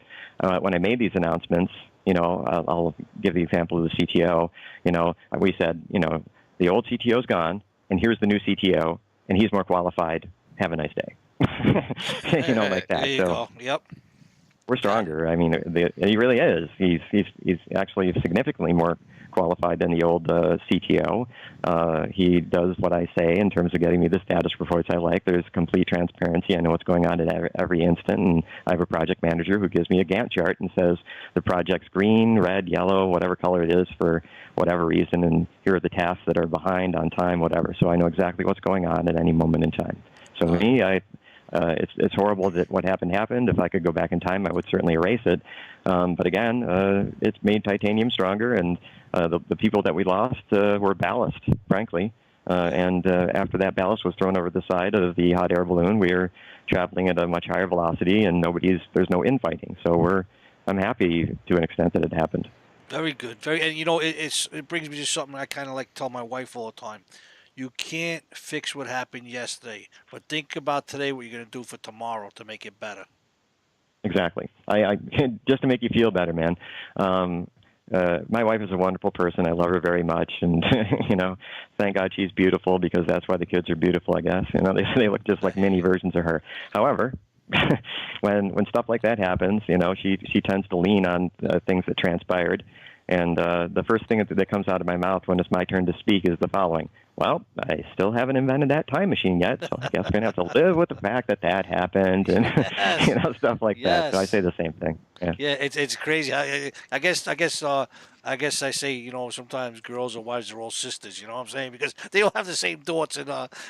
When I made these announcements, you know, I'll give the example of the CTO, you know, we said, you know, the old CTO's gone, and here's the new CTO, and he's more qualified. Have a nice day. You know, like that. There you So go. Yep. we're stronger. I mean, he really is. He's actually significantly more qualified than the old CTO. He does what I say in terms of getting me the status reports I like. There's complete transparency. I know what's going on at every instant, and I have a project manager who gives me a Gantt chart and says the project's green, red, yellow, whatever color it is for whatever reason, and here are the tasks that are behind on time, whatever. So I know exactly what's going on at any moment in time. So me, it's horrible that what happened. If I could go back in time, I would certainly erase it. But again, it's made Titanium stronger, and the people that we lost were ballast, frankly. And after that ballast was thrown over the side of the hot air balloon, we are traveling at a much higher velocity, and there's no infighting. So I'm happy to an extent that it happened. Very good. And you know, it brings me to something I kind of like to tell my wife all the time. You can't fix what happened yesterday, but think about today, what you're going to do for tomorrow to make it better. Exactly. I just to make you feel better, man. My wife is a wonderful person. I love her very much, and you know, thank God she's beautiful, because that's why the kids are beautiful, I guess. You know, they look just like mini versions of her. However, when stuff like that happens, you know, she tends to lean on things that transpired, and the first thing that comes out of my mouth when it's my turn to speak is the following: well, I still haven't invented that time machine yet, so I guess we're gonna have to live with the fact that happened, and Yes. you know, stuff like that. So I say the same thing. Yeah. Yeah, it's crazy. I guess I say, you know, sometimes girls or wives are all sisters. You know what I'm saying? Because they all have the same thoughts, and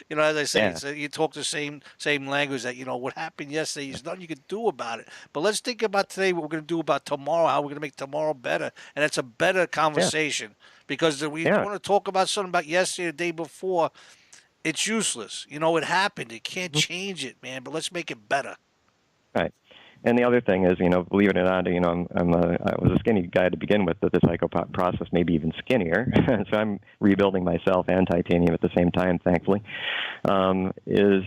you know, as I say, Yeah. you talk the same language. That, you know, what happened yesterday, there's nothing you can do about it. But let's think about today, what we're going to do about tomorrow, how we're going to make tomorrow better, and it's a better conversation. Because we Yeah. want to talk about something about yesterday, the day before. It's useless. You know, it happened. It can't change it, man. But let's make it better. Right. And the other thing is, you know, believe it or not, you know, I was a skinny guy to begin with, but the psycho process may be even skinnier. So I'm rebuilding myself and Titanium at the same time, thankfully. Is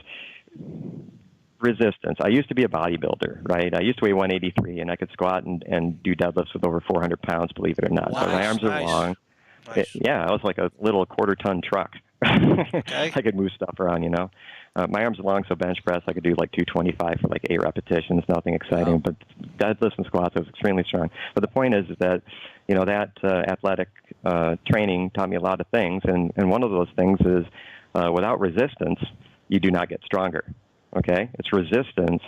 resistance. I used to be a bodybuilder, right? I used to weigh 183, and I could squat and do deadlifts with over 400 pounds, believe it or not. So my arms are Nice. long. Nice. Yeah, I was like a little quarter-ton truck, Okay. I could move stuff around, you know. My arms are long, so bench press I could do like 225 for like 8 repetitions. Nothing exciting, Wow. but deadlifts and squats I was extremely strong. But the point is that, you know, that athletic training taught me a lot of things, and one of those things is without resistance, you do not get stronger. Okay, it's resistance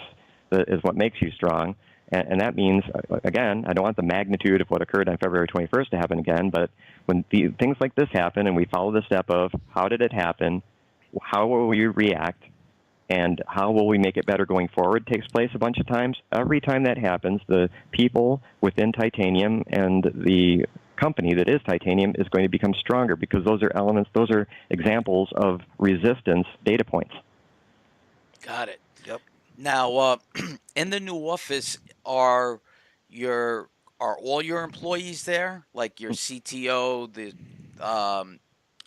that is what makes you strong. And that means, again, I don't want the magnitude of what occurred on February 21st to happen again, but when things like this happen and we follow the step of how did it happen, how will we react, and how will we make it better going forward takes place a bunch of times. Every time that happens, the people within Titanium and the company that is Titanium is going to become stronger because those are elements, those are examples of resistance data points. Got it. Yep. Now, in the new office, are your are all your employees there? Like your CTO,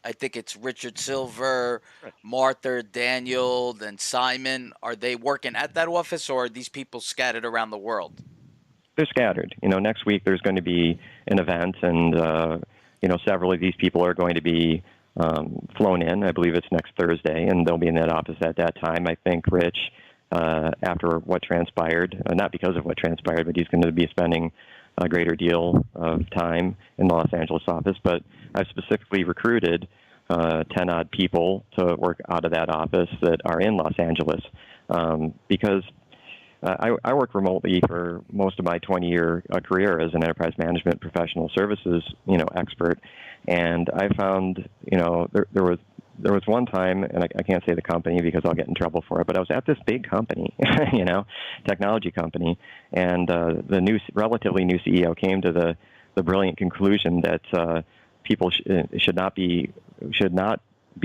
I think it's Richard Silver, Right. Martha, Daniel, and Simon. Are they working at that office, or are these people scattered around the world? They're scattered. You know, next week there's going to be an event, and you know, several of these people are going to be flown in. I believe it's next Thursday, and they'll be in that office at that time. I think Rich, after what transpired, not because of what transpired, but he's going to be spending a greater deal of time in the Los Angeles office. But I've specifically recruited 10 odd people to work out of that office that are in Los Angeles because I worked remotely for most of my 20-year career as an enterprise management professional services, you know, expert, and I found, you know, there was one time, and I can't say the company because I'll get in trouble for it, but I was at this big company, you know, technology company, and the relatively new CEO came to the brilliant conclusion that people should not be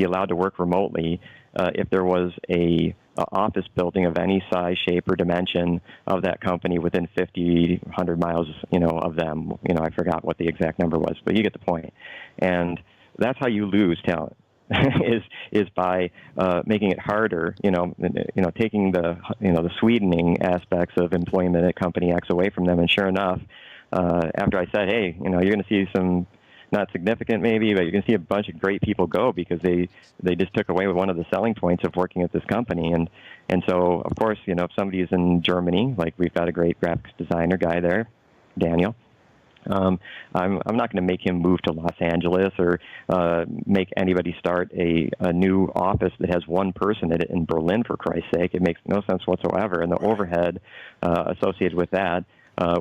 allowed to work remotely if there was a office building of any size, shape, or dimension of that company within 50, 100 miles, you know, of them. You know, I forgot what the exact number was, but you get the point. And that's how you lose talent. is by making it harder, taking the sweetening aspects of employment at company X away from them. And sure enough, after I said, hey, you're going to see some, not significant maybe, but you're going to see a bunch of great people go because they just took away one of the selling points of working at this company. And so, of course, if somebody is in Germany, like we've got a great graphics designer guy there, Daniel, I'm not going to make him move to Los Angeles or make anybody start a new office that has one person in it in Berlin, for Christ's sake. It makes no sense whatsoever. And the overhead associated with that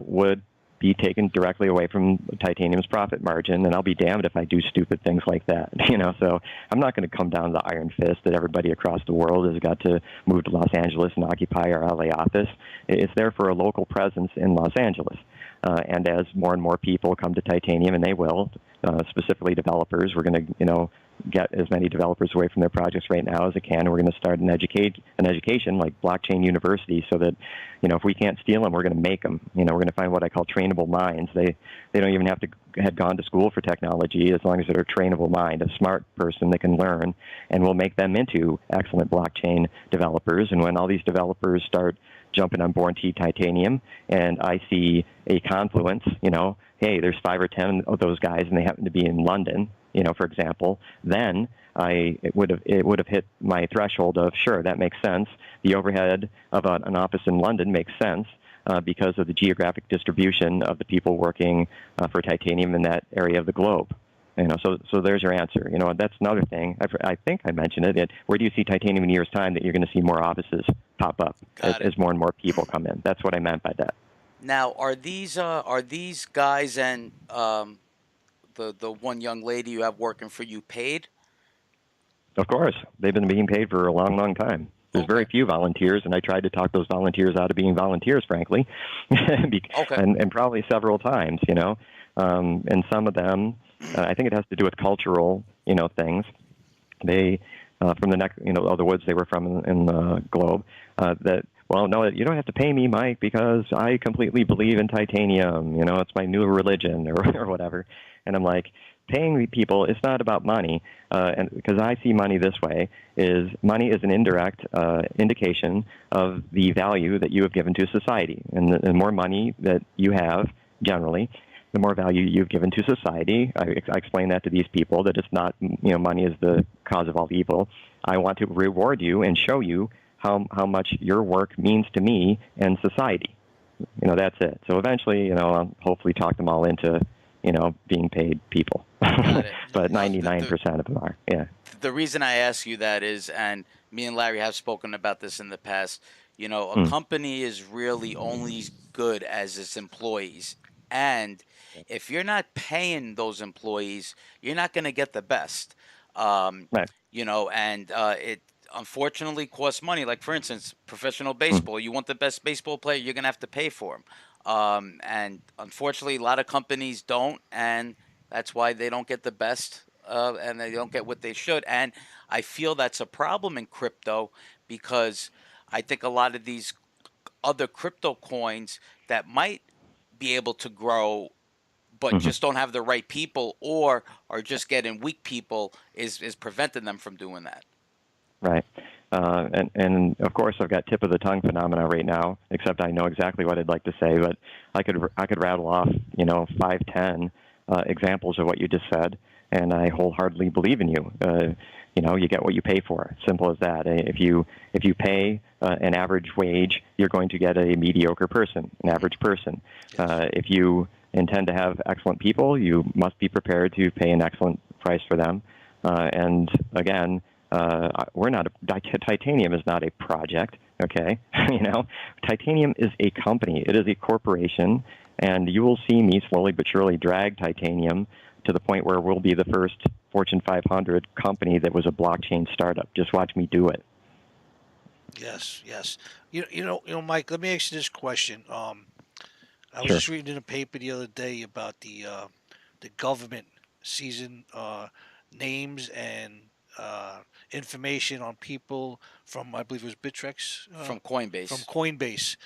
would be taken directly away from Titanium's profit margin, and I'll be damned if I do stupid things like that. So I'm not going to come down to the iron fist that everybody across the world has got to move to Los Angeles and occupy our LA office. It's there for a local presence in Los Angeles. And as more and more people come to Titanium, and they will, specifically developers, we're going to, get as many developers away from their projects right now as they can. And we're going to start an education like Blockchain University, so that, if we can't steal them, we're going to make them. We're going to find what I call trainable minds. They don't even have to have gone to school for technology, as long as they're a trainable mind, a smart person that can learn, and we'll make them into excellent blockchain developers. And when all these developers start jumping on board Titanium, and I see a confluence, hey, there's 5 or 10 of those guys, and they happen to be in London, for example, then it would have hit my threshold of, sure, that makes sense. The overhead of an office in London makes sense because of the geographic distribution of the people working for Titanium in that area of the globe. So there's your answer. That's another thing. I think I mentioned it. Where do you see Titanium in a year's time? That you're going to see more offices pop up as more and more people come in. That's what I meant by that. Now, are these guys and the one young lady you have working for you paid? Of course, they've been being paid for a long, long time. There's very few volunteers, and I tried to talk those volunteers out of being volunteers, frankly, and probably several times. And some of them, I think it has to do with cultural, things. They from the neck, of the woods they were from in the globe. Well, no, you don't have to pay me, Mike, because I completely believe in Titanium. It's my new religion, or whatever. And I'm like, paying people, it's not about money, and because I see money this way: money is an indirect indication of the value that you have given to society, and the more money that you have, generally, the more value you've given to society. I explain that to these people, that it's not, money is the cause of all evil. I want to reward you and show you how much your work means to me and society. That's it. So eventually, I'll hopefully talk them all into, being paid people. But 99% of them are, yeah. The reason I ask you that is, and me and Larry have spoken about this in the past, a company is really only as good as its employees. And if you're not paying those employees, you're not going to get the best. Right. And it unfortunately costs money. Like, for instance, professional baseball, you want the best baseball player, you're going to have to pay for him. And unfortunately, a lot of companies don't, and that's why they don't get the best, and they don't get what they should. And I feel that's a problem in crypto, because I think a lot of these other crypto coins that might be able to grow but just don't have the right people, or are just getting weak people, is preventing them from doing that. Right. And of course, I've got tip of the tongue phenomena right now, except I know exactly what I'd like to say, but I could rattle off, 5, 10 examples of what you just said, and I wholeheartedly believe in you. You get what you pay for. Simple as that. If you pay an average wage, you're going to get a mediocre person, an average person. If you intend to have excellent people, you must be prepared to pay an excellent price for them. And again, Titanium is not a project, okay? Titanium is a company. It is a corporation, and you will see me slowly but surely drag Titanium to the point where we'll be the first Fortune 500 company that was a blockchain startup. Just watch me do it. Yes. Mike, let me ask you this question. I was Sure. just reading in a paper the other day about the government seizing names and information on people from, I believe it was Bittrex, From Coinbase. From Coinbase.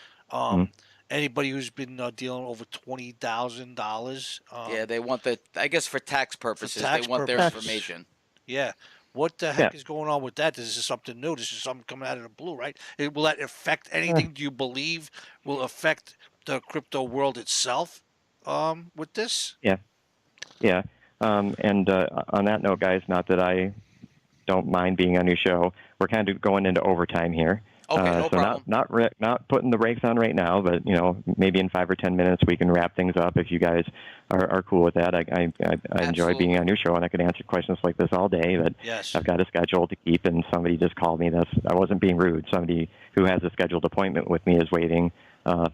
Anybody who's been dealing over $20,000. Yeah, they want I guess for tax purposes, tax they want their purposes. information. Yeah. What the heck is going on with that? This is something new. This is something coming out of the blue, right? Will that affect anything? Do you believe will affect the crypto world itself with this? Yeah. And on that note, guys, not that I don't mind being on your show, we're kind of going into overtime here. Okay, no problem. Not putting the brakes on right now, but maybe in 5 or 10 minutes we can wrap things up if you guys are cool with that. I enjoy being on your show, and I could answer questions like this all day. But yes. I've got a schedule to keep, and somebody just called me. I wasn't being rude. Somebody who has a scheduled appointment with me is waiting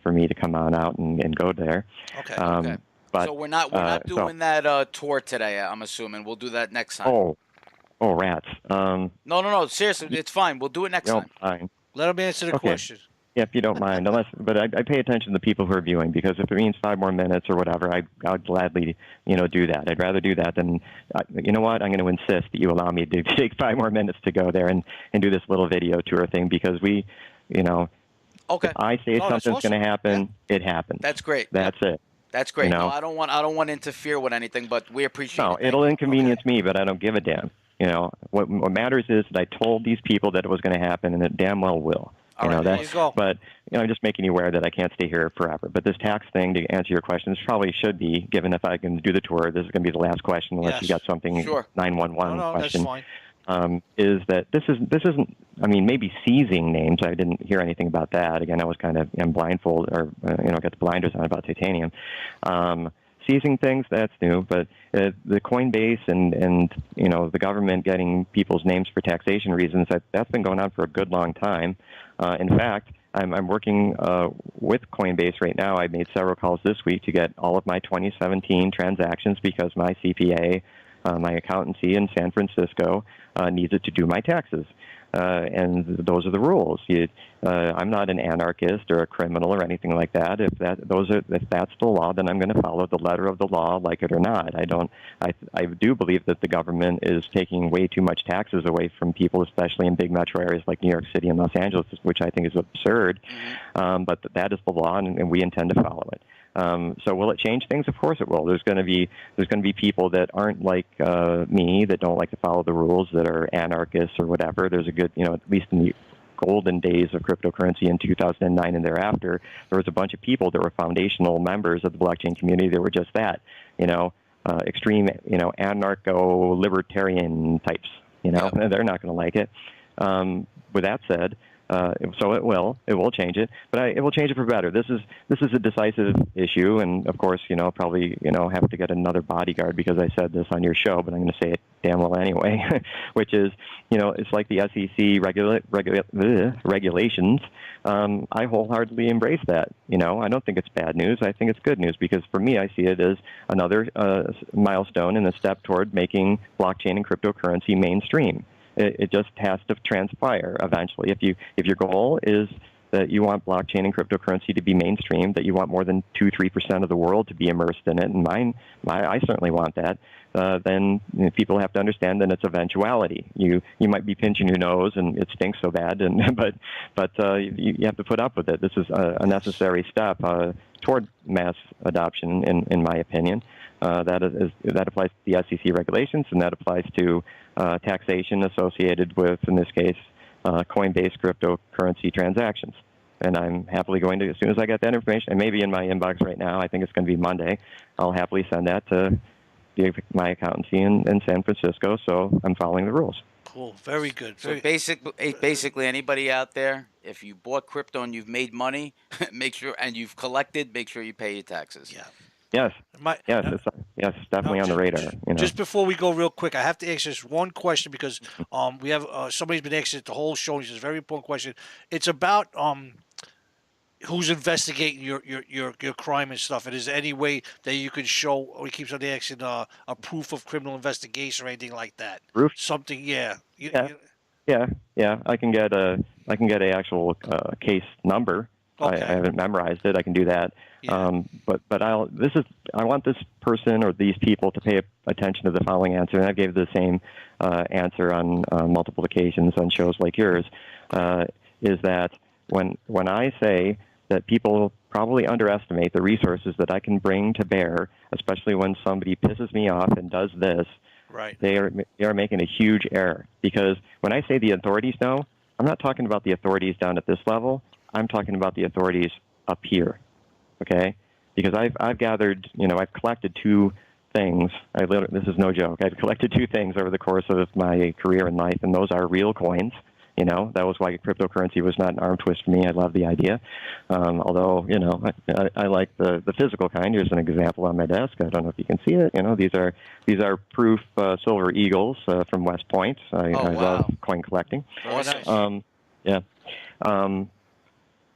for me to come on out and go there. Okay. Okay. But so we're not doing that tour today, I'm assuming. We'll do that next time. Oh, rats. No. Seriously, it's fine. We'll do it next time. Fine. Let him answer the question. Yeah, if you don't mind. But I pay attention to the people who are viewing, because if it means 5 more minutes or whatever, I'd gladly, do that. I'd rather do that than, you know what? I'm going to insist that you allow me to take 5 more minutes to go there and do this little video tour thing, because we, Okay. if I say something's going to happen, it happens. That's great. That's it. That's great. No, I don't want to interfere with anything, but we appreciate it. No, it'll inconvenience me, but I don't give a damn. What matters is that I told these people that it was going to happen, and it damn well will. All right, there you go. But I'm just making you aware that I can't stay here forever. But this tax thing, to answer your question, this probably should be, given if I can do the tour, this is going to be the last question, unless you got something 911 question. That's fine. Is that this isn't? I mean, maybe seizing names. I didn't hear anything about that. Again, I was kind of blindfolded, or got the blinders on about Titanium. Seizing things, that's new, but the Coinbase and the government getting people's names for taxation reasons, that's been going on for a good long time. In fact, I'm working with Coinbase right now. I made several calls this week to get all of my 2017 transactions, because my CPA, my accountancy in San Francisco, needs it to do my taxes. And those are the rules. I'm not an anarchist or a criminal or anything like that. If that's the law, then I'm going to follow the letter of the law, like it or not. I do believe that the government is taking way too much taxes away from people, especially in big metro areas like New York City and Los Angeles, which I think is absurd. But that is the law, and we intend to follow it. So will it change things? Of course it will. There's going to be people that aren't like me, that don't like to follow the rules, that are anarchists or whatever. There's a good, at least in golden days of cryptocurrency in 2009 and thereafter, there was a bunch of people that were foundational members of the blockchain community that were just that, extreme, anarcho-libertarian types. They're not going to like it. With that said, so it will change it, but it will change it for better. This is a decisive issue, and of course, probably have to get another bodyguard because I said this on your show, but I'm going to say it damn well anyway, which is, it's like the SEC regulations. I wholeheartedly embrace that. I don't think it's bad news. I think it's good news because for me, I see it as another milestone and a step toward making blockchain and cryptocurrency mainstream. It just has to transpire eventually. If your goal is that you want blockchain and cryptocurrency to be mainstream, that you want more than 2-3% of the world to be immersed in it, and I certainly want that, then people have to understand that it's eventuality. You might be pinching your nose and it stinks so bad, but you have to put up with it. This is a necessary step toward mass adoption, in my opinion. That applies to the SEC regulations, and that applies to taxation associated with, in this case, coin-based cryptocurrency transactions. And I'm happily going to, as soon as I get that information, and maybe in my inbox right now, I think it's going to be Monday, I'll happily send that to my accountancy in San Francisco, so I'm following the rules. Cool. Very good. So basically, anybody out there, if you bought crypto and you've made money, make sure, and you've collected, make sure you pay your taxes. Yeah. Yes. It's definitely on the radar. Just before we go real quick, I have to ask this one question because we have somebody's been asking it the whole show. And it's a very important question. It's about who's investigating your crime and stuff. And is there any way that you can show, or he keeps on asking, a proof of criminal investigation or anything like that? Proof? Something, yeah. Yeah. I can get a actual case number. Okay. I haven't memorized it. I can do that. Yeah. But I want this person or these people to pay attention to the following answer, and I gave the same answer on multiple occasions on shows like yours. Is that when I say that people probably underestimate the resources that I can bring to bear, especially when somebody pisses me off and does this, right? They are making a huge error, because when I say the authorities know, I'm not talking about the authorities down at this level. I'm talking about the authorities up here, okay? Because I've gathered, I've collected two things. This is no joke. I've collected two things over the course of my career in life, and those are real coins. That was why cryptocurrency was not an arm twist for me. I love the idea. Although, I like the physical kind. Here's an example on my desk. I don't know if you can see it. These are proof silver eagles from West Point. I love coin collecting. Awesome. Yeah.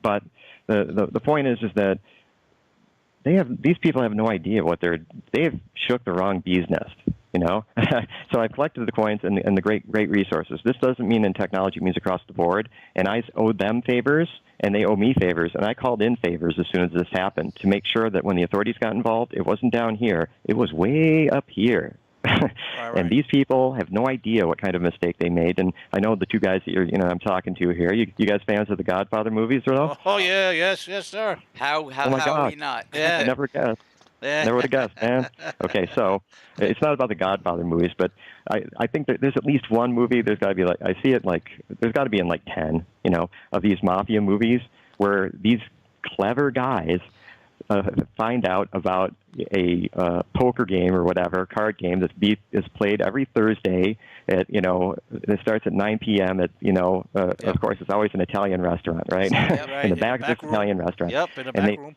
But the point is that these people have no idea what they've shook the wrong bee's nest, So I've collected the coins and the great resources. This doesn't mean in technology, it means across the board. And I owed them favors, and they owe me favors. And I called in favors as soon as this happened to make sure that when the authorities got involved, it wasn't down here. It was way up here. Right. And these people have no idea what kind of mistake they made. And I know the two guys that I'm talking to here. You guys fans of the Godfather movies or no? Oh yeah, yes, sir. How are we not? Yeah. I never guessed. Yeah. Never would have guessed, man. Okay, so it's not about the Godfather movies, but I think that there's at least one movie. There's got to be there's got to be in 10, of these mafia movies where these clever guys find out about a poker game or whatever, card game is played every Thursday at, it starts at 9 p.m. at, of course, it's always an Italian restaurant, right? Yep, right. In the back of this Italian restaurant. Yep, in the back room.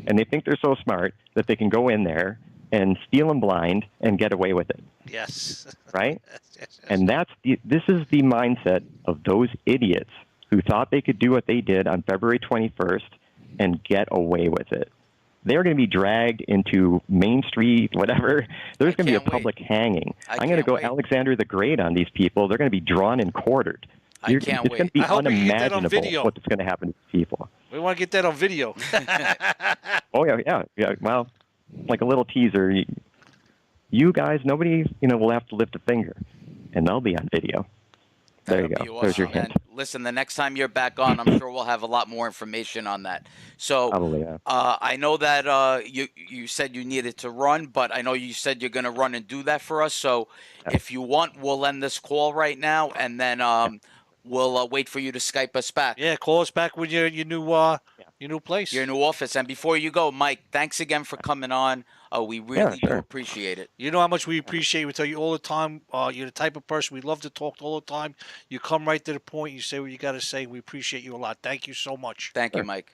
And they think they're so smart that they can go in there and steal them blind and get away with it. Yes. Right? Yes. And this is the mindset of those idiots who thought they could do what they did on February 21st and get away with it. They're going to be dragged into Main Street, whatever. There's going to be a public hanging. I'm going to go Alexander the Great on these people. They're going to be drawn and quartered. It's going to be unimaginable what's going to happen to these people. We want to get that on video. Oh, yeah. Well, like a little teaser. You guys, nobody, will have to lift a finger, and they'll be on video. There you go. Awesome. There's your hint. And listen, the next time you're back on, I'm sure we'll have a lot more information on that. So probably, yeah. I know that you said you needed to run, but I know you said you're going to run and do that for us. So if you want, we'll end this call right now, and then we'll wait for you to Skype us back. Yeah, call us back when you're in your new place. Your new office. And before you go, Mike, thanks again for coming on. We really do sure. appreciate it. You know how much we appreciate. We tell you all the time. You're the type of person we love to talk to all the time. You come right to the point. You say what you got to say. We appreciate you a lot. Thank you so much. Thank you, Mike.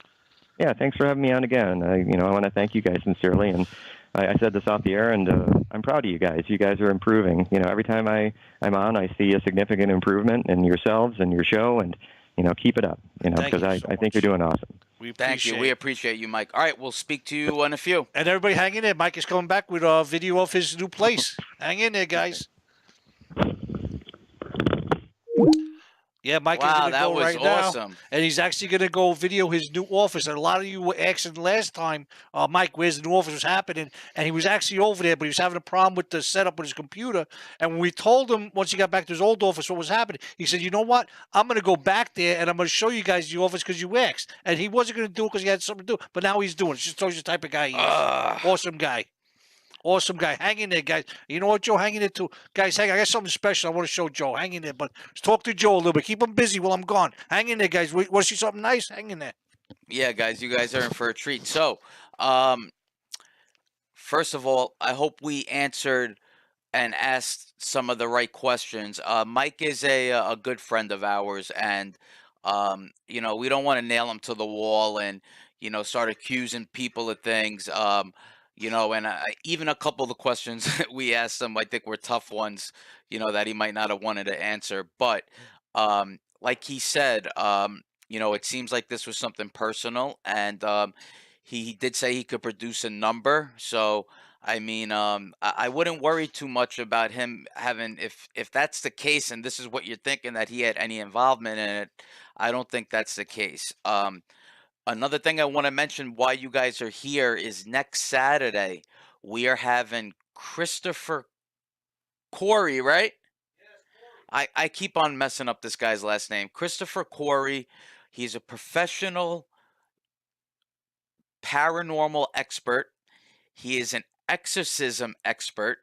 Yeah, thanks for having me on again. I want to thank you guys sincerely, and I said this off the air, and I'm proud of you guys. You guys are improving. Every time I'm on, I see a significant improvement in yourselves and your show, and keep it up. Because I think you're doing awesome. We Thank you. We appreciate you, Mike. All right, we'll speak to you in a few. And everybody, hang in there. Mike is coming back with a video of his new place. Hang in there, guys. Yeah, Mike is going to go right awesome. now. And he's actually going to go video his new office. And a lot of you were asking last time, Mike, where's the new office was happening? And he was actually over there, but he was having a problem with the setup with his computer. And when we told him, once he got back to his old office, what was happening, he said, you know what? I'm going to go back there, and I'm going to show you guys the office because you asked. And he wasn't going to do it because he had something to do. But now he's doing it. Just shows you the type of guy he is. Awesome guy. Awesome guy. Hang in there, guys. You know what, Joe? Hang in there, too. Guys, I got something special I want to show Joe. Hang in there. But let's talk to Joe a little bit. Keep him busy while I'm gone. Hang in there, guys. Want to see something nice? Hang in there. Yeah, guys, you guys are in for a treat. So, first of all, I hope we answered and asked some of the right questions. Mike is a good friend of ours, and, we don't want to nail him to the wall and, start accusing people of things. And even a couple of the questions we asked him, I think were tough ones, that he might not have wanted to answer. But like he said, it seems like this was something personal, and he did say he could produce a number. So, I mean, I wouldn't worry too much about him having, if that's the case, and this is what you're thinking, that he had any involvement in it. I don't think that's the case. Another thing I want to mention why you guys are here is next Saturday we are having Christopher Corey, right? I keep on messing up this guy's last name. Christopher Corey. He's a professional paranormal expert. He is an exorcism expert.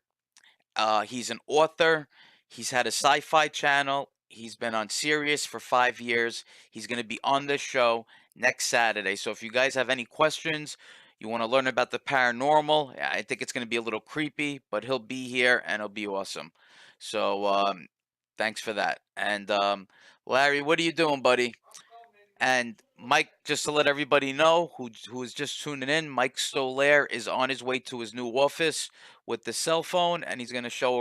He's an author. He's had a sci-fi channel. He's been on Sirius for 5 years. He's going to be on this show next Saturday. So if you guys have any questions, you want to learn about the paranormal, I think it's going to be a little creepy, but he'll be here and it'll be awesome. So thanks for that. And Larry, what are you doing, buddy? And Mike, just to let everybody know who is just tuning in, Mike Stolaire is on his way to his new office with the cell phone, and he's going to show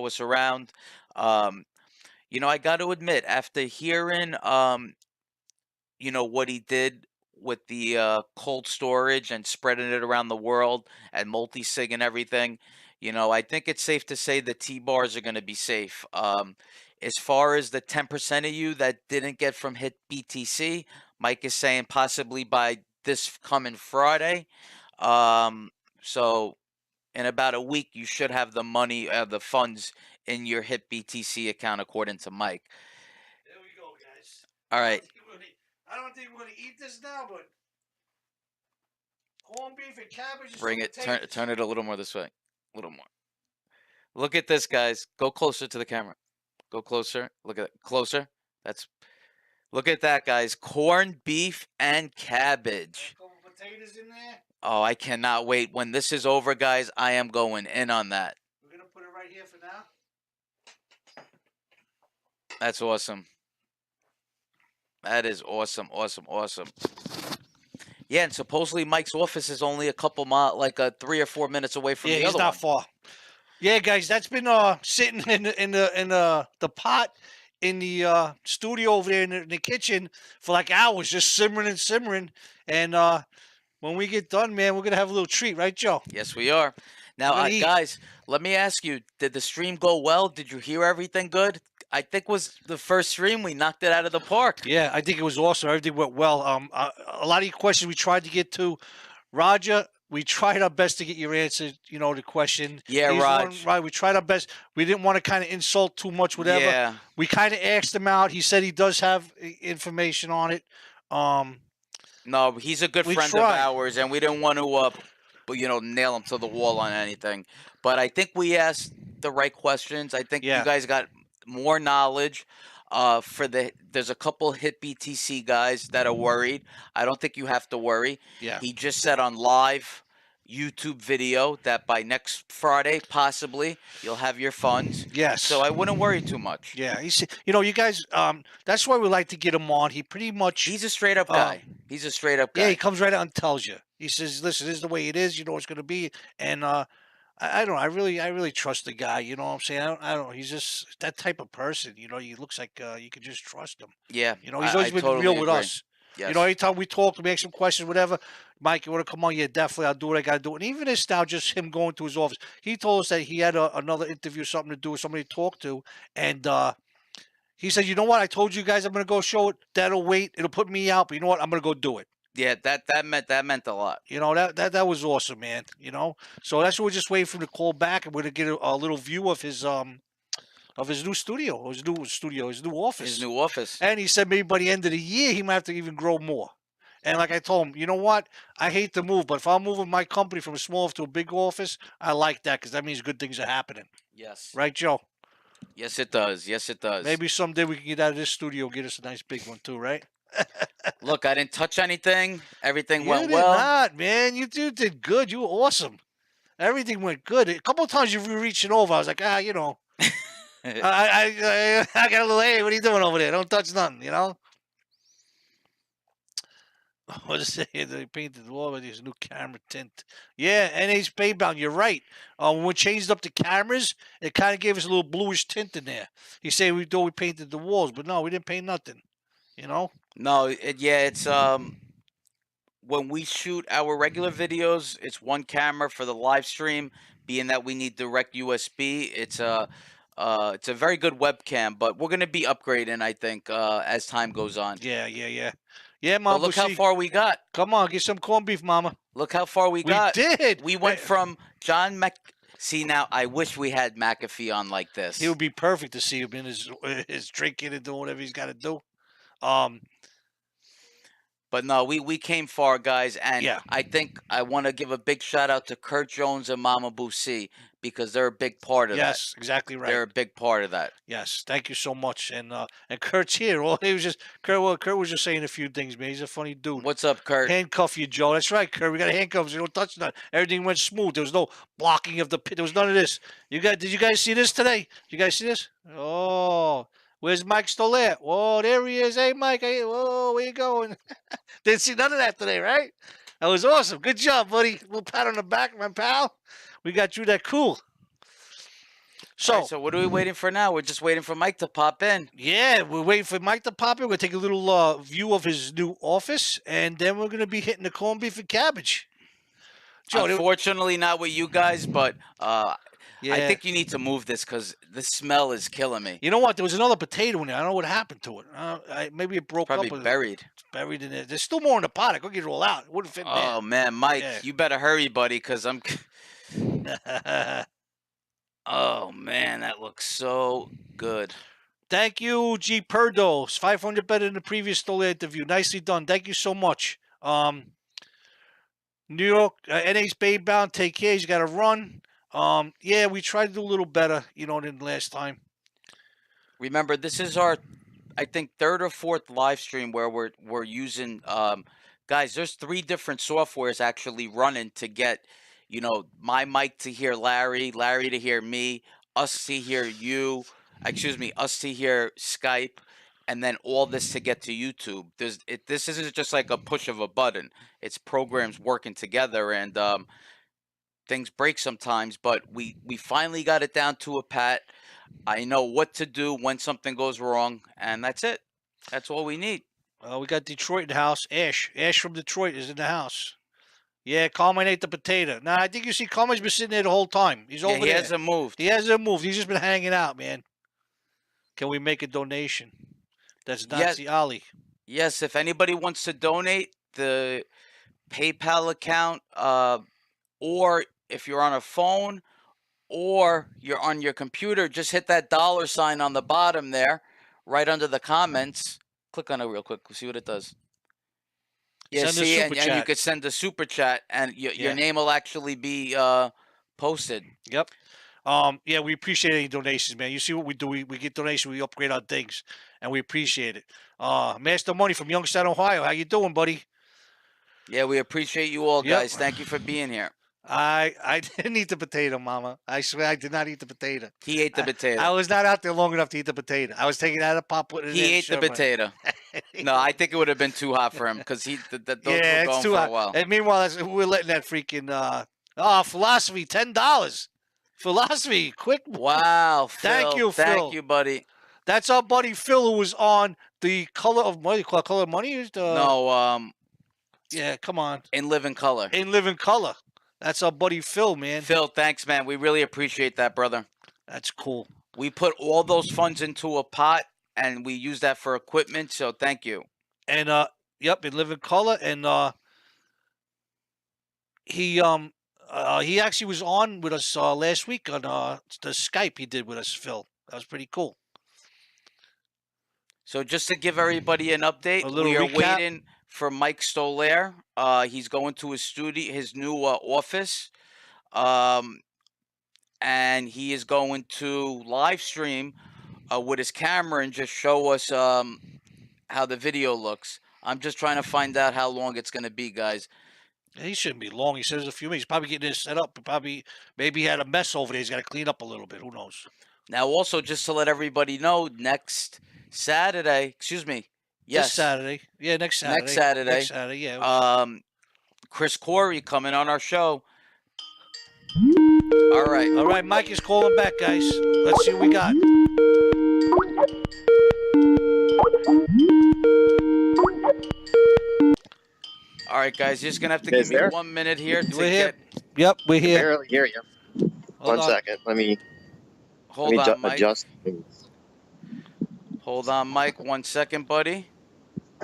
us around. I got to admit, after hearing what he did with the cold storage and spreading it around the world and multi-sig and everything, I think it's safe to say the T-bars are going to be safe. As far as the 10% of you that didn't get from Hit BTC, Mike is saying possibly by this coming Friday. So in about a week, you should have the money, the funds in your Hit BTC account, according to Mike. There we go, guys. All right. I don't think we're going to eat this now, but corned beef and cabbage. Bring it. Turn it a little more this way. A little more. Look at this, guys. Go closer to the camera. Go closer. Look at it. Closer. Look at that, guys. Corned beef and cabbage. A couple potatoes in there. Oh, I cannot wait. When this is over, guys, I am going in on that. We're going to put it right here for now. That's awesome. That is awesome, awesome, awesome. Yeah, and supposedly Mike's office is only a couple miles, like 3 or 4 minutes away from the other one. Yeah, he's not far. Yeah, guys, that's been sitting in the pot in the studio over there in the kitchen for like hours, just simmering and simmering. And when we get done, man, we're gonna have a little treat, right, Joe? Yes, we are. Now, guys, let me ask you: did the stream go well? Did you hear everything good? I think was the first stream we knocked it out of the park. Yeah, I think it was awesome. Everything went well. A lot of your questions we tried to get to, Roger. We tried our best to get your answer, the question. Yeah, Raj. Right, we tried our best. We didn't want to kind of insult too much, whatever. Yeah. We kind of asked him out. He said he does have information on it. No, he's a good friend of ours, and we didn't want to, nail him to the wall on anything. But I think we asked the right questions. I think you guys got more knowledge. There's a couple hit BTC guys that are worried. I don't think you have to worry. Yeah. He just said on live YouTube video that by next Friday, possibly, you'll have your funds. Yes. So I wouldn't worry too much. Yeah, you guys. That's why we like to get him on. He pretty much. He's a straight up guy. He's a straight up guy. Yeah, he comes right out and tells you. He says, "Listen, this is the way it is. You know what's going to be." And I don't know. I really trust the guy. You know what I'm saying? I don't know. He's just that type of person. You know, he looks like you can just trust him. Yeah. You know, he's always been totally real with agree. us. Yes. You know, anytime we talk, we ask him questions, whatever. Mike, you want to come on? Yeah, definitely. I'll do what I got to do. And even this now, just him going to his office. He told us that he had another interview, something to do with somebody to talk to, and he said, "You know what? I told you guys I'm going to go show it. That'll wait. It'll put me out. But you know what? I'm going to go do it." Yeah, that meant a lot. You know, that was awesome, man. You know, so that's what we're just waiting for him to call back, and we're going to get a little view of his new studio, his new office. His new office. And he said maybe by the end of the year he might have to even grow more. And like I told him, you know what? I hate to move, but if I'm moving my company from a small office to a big office, I like that because that means good things are happening. Yes. Right, Joe? Yes, it does. Yes, it does. Maybe someday we can get out of this studio, get us a nice big one too, right? Look, I didn't touch anything. Everything You went did well. not, man. You did good. You were awesome. Everything went good. A couple of times you were reaching over. I was like, you know, I got a little. Hey, what are you doing over there? Don't touch nothing, you know. What is it? They painted the wall with his new camera tint. Yeah, NA's Baybound. You're right. When we changed up the cameras, it kind of gave us a little bluish tint in there. He said we thought we painted the walls, but no, we didn't paint nothing. You know. No, it's when we shoot our regular videos, it's one camera for the live stream. Being that we need direct USB, it's a very good webcam, but we're gonna be upgrading, I think, as time goes on. Yeah. Yeah, But Mama. look how far we got. Come on, get some corned beef, Mama. Look how far we got. did. We went from John Mc. See, now I wish we had McAfee on like this. He would be perfect to see him in his drinking and doing whatever he's got to do. But no, we came far, guys, and Yeah. I think I want to give a big shout out to Kurt Jones and Mama Busi because they're a big part of that. Yes, exactly right. They're a big part of that. Yes, thank you so much. And Kurt's here. Well, he was just Kurt was just saying a few things, man. He's a funny dude. What's up, Kurt? Handcuff you, Joe. That's right, Kurt. We got handcuffs. You don't touch that. Everything went smooth. There was no blocking of the pit. There was none of this. Did you guys see this today? Did you guys see this? Oh, where's Mike Stolet? Whoa, there he is. Hey, Mike. Hey, whoa, where you going? Didn't see none of that today, right? That was awesome. Good job, buddy. A little pat on the back, my pal. We got you that cool. So, All right, so what are we waiting for now? We're just waiting for Mike to pop in. yeah, we're waiting for Mike to pop in. We're going to take a little view of his new office, and then we're going to be hitting the corned beef and cabbage. Joe, Unfortunately, not with you guys, but yeah. I think you need to move this because the smell is killing me. You know what? There was another potato in there. I don't know what happened to it. Maybe it broke Probably up. buried. It's buried in there. There's still more in the pot. I could get it all out. It wouldn't fit in Oh, man, Mike, Yeah. you better hurry, buddy, because I'm... there. Oh, man, that looks so good. Thank you, G. Perdos. 500 better than the previous Stoller interview. Nicely done. Thank you so much. New York, NA's Baybound. Take care. He's got to run. Yeah, we tried to do a little better, than last time. Remember, this is our, I think, third or fourth live stream where we're using... guys, there's 3 different softwares actually running to get... my mic to hear Larry, Larry to hear me, us to hear you, us to hear Skype, and then all this to get to YouTube. This isn't just like a push of a button. It's programs working together, and things break sometimes, but we finally got it down to a pat. I know what to do when something goes wrong, and that's it. That's all we need. We got Detroit in the house. Ash from Detroit is in the house. Yeah, Carmine ate the potato. Nah, I think you see Carmine's been sitting there the whole time. He's over Yeah, he there. hasn't moved. He hasn't moved. He's just been hanging out, man. Can we make a donation? That's Nazi Ali. Yes, if anybody wants to donate, the PayPal account, or if you're on a phone or you're on your computer, just hit that $sign on the bottom there, right under the comments. Click on it real quick. We'll see what it does. Yeah, Send a see, super and you chat. could send a super chat, and your Yeah. name will actually be posted. Yep. Yeah, we appreciate any donations, man. You see what we do? We get donations, we upgrade our things, and we appreciate it. Master Money from Youngstown, Ohio. How you doing, buddy? Yeah, we appreciate you all, Yep. guys. Thank you for being here. I didn't eat the potato, Mama. I swear I did not eat the potato. He ate the potato. I was not out there long enough to eat the potato. I was taking it out of the pot, putting it in. He and ate the shoving it. potato. No, I think it would have been too hot for him because those Yeah, were it's going too for hot. a while. And meanwhile, we're letting that freaking philosophy $10. Philosophy, quick. Wow, Phil. Thank you, Phil. Thank you, buddy. That's our buddy Phil, who was on the Color of Money. Color of Money? No, Yeah, come on. in living color. In Living Color. That's our buddy Phil, man. Phil, thanks, man. We really appreciate that, brother. That's cool. We put all those funds into a pot, and we use that for equipment. So thank you. And yep, in Living Color, and he actually was on with us last week on the Skype he did with us, Phil. That was pretty cool. So just to give everybody an update, A little we are recap. waiting for Mike Stolaire. He's going to his studio, his new office, and he is going to live stream with his camera and just show us how the video looks. I'm just trying to find out how long it's going to be, guys. He shouldn't be long. He says a few minutes. He's probably getting this set up. Maybe he had a mess over there. He's got to clean up a little bit. Who knows? Now, also, just to let everybody know, next Saturday, yes, This Saturday. Yeah, next Saturday. Next Saturday. Next Saturday, yeah. Chris Corey coming on our show. All right. All right, Mike is calling back, guys. Let's see what we got. All right, guys, you're just going to have to Guys give me there? 1 minute here to We're here. get. Yep, we're here. Barely hear you. Hold One on. second. Let me Hold on, Mike. adjust things. Hold on, Mike. 1 second, buddy.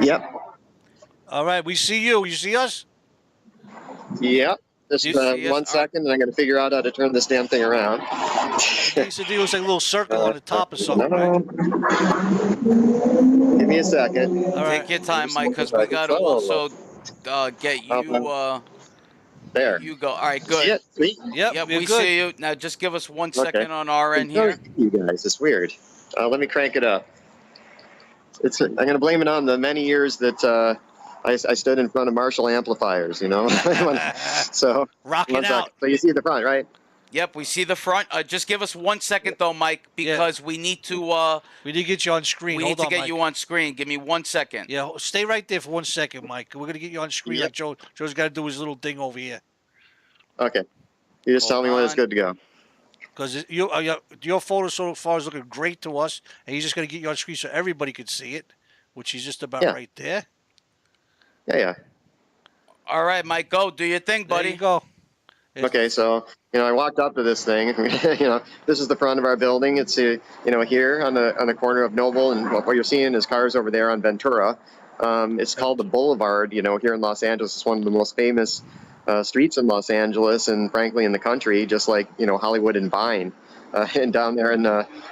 Yep. All right, we see you. You see us? Yep. Just You see us? 1 second, and I'm going to figure out how to turn this damn thing around. It's a deal. It's like a little circle on the top or something, No. right? Give me a second. All right. Take your time, Mike, because we got to also get you. There. You go. All right, See good. it? Sweet. Yep, Yep, you're we good. see you. Now, just give us 1 Okay. second on our end It's very here. you guys. It's weird. Let me crank it up. I'm going to blame it on the many years that I stood in front of Marshall amplifiers, you know? So, Rocking 1 second. out. So you see the front, right? Yep, we see the front. Just give us 1 second, though, Mike, because we need to. We need to get you on screen. We Hold need to on, get Mike. you on screen. Give me 1 second. Yeah, stay right there for 1 second, Mike. We're gonna get you on screen Yep. like Joe. Joe's got to do his little thing over here Okay. You just Hold tell me when it's on. good to go. because your photo so far is looking great to us, and he's just gonna get you on screen so everybody can see it, which is just about Yeah. right there. Yeah. All right, Mike, go. Do your thing, There buddy. you go. Okay, so I walked up to this thing. This is the front of our building. It's here on the corner of Noble, and what you're seeing is cars over there on Ventura. It's called the Boulevard. Here in Los Angeles, it's one of the most famous streets in Los Angeles, and frankly in the country, just like Hollywood and Vine, and down there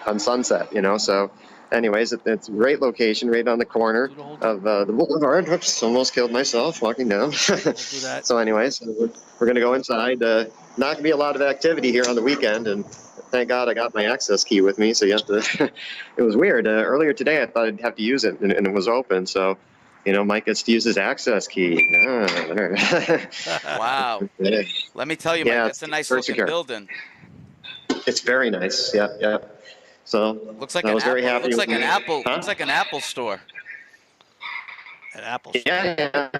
on Sunset. So. Anyways, it's a great location, right on the corner of the Boulevard. Oops, almost killed myself walking down. Don't do that. So anyways, we're going to go inside. Not going to be a lot of activity here on the weekend, and thank God I got my access key with me. So you have to. It was weird. Earlier today, I thought I'd have to use it, and it was open. So, Mike gets to use his access key. There. Wow. Yeah. Let me tell you, Yeah, Mike, that's a it's nice very looking secure. building. It's very nice. Yeah. So Looks like I an was very Apple. happy. Looks with like an it. Apple. Huh? Looks like an Apple store. An apple. Yeah.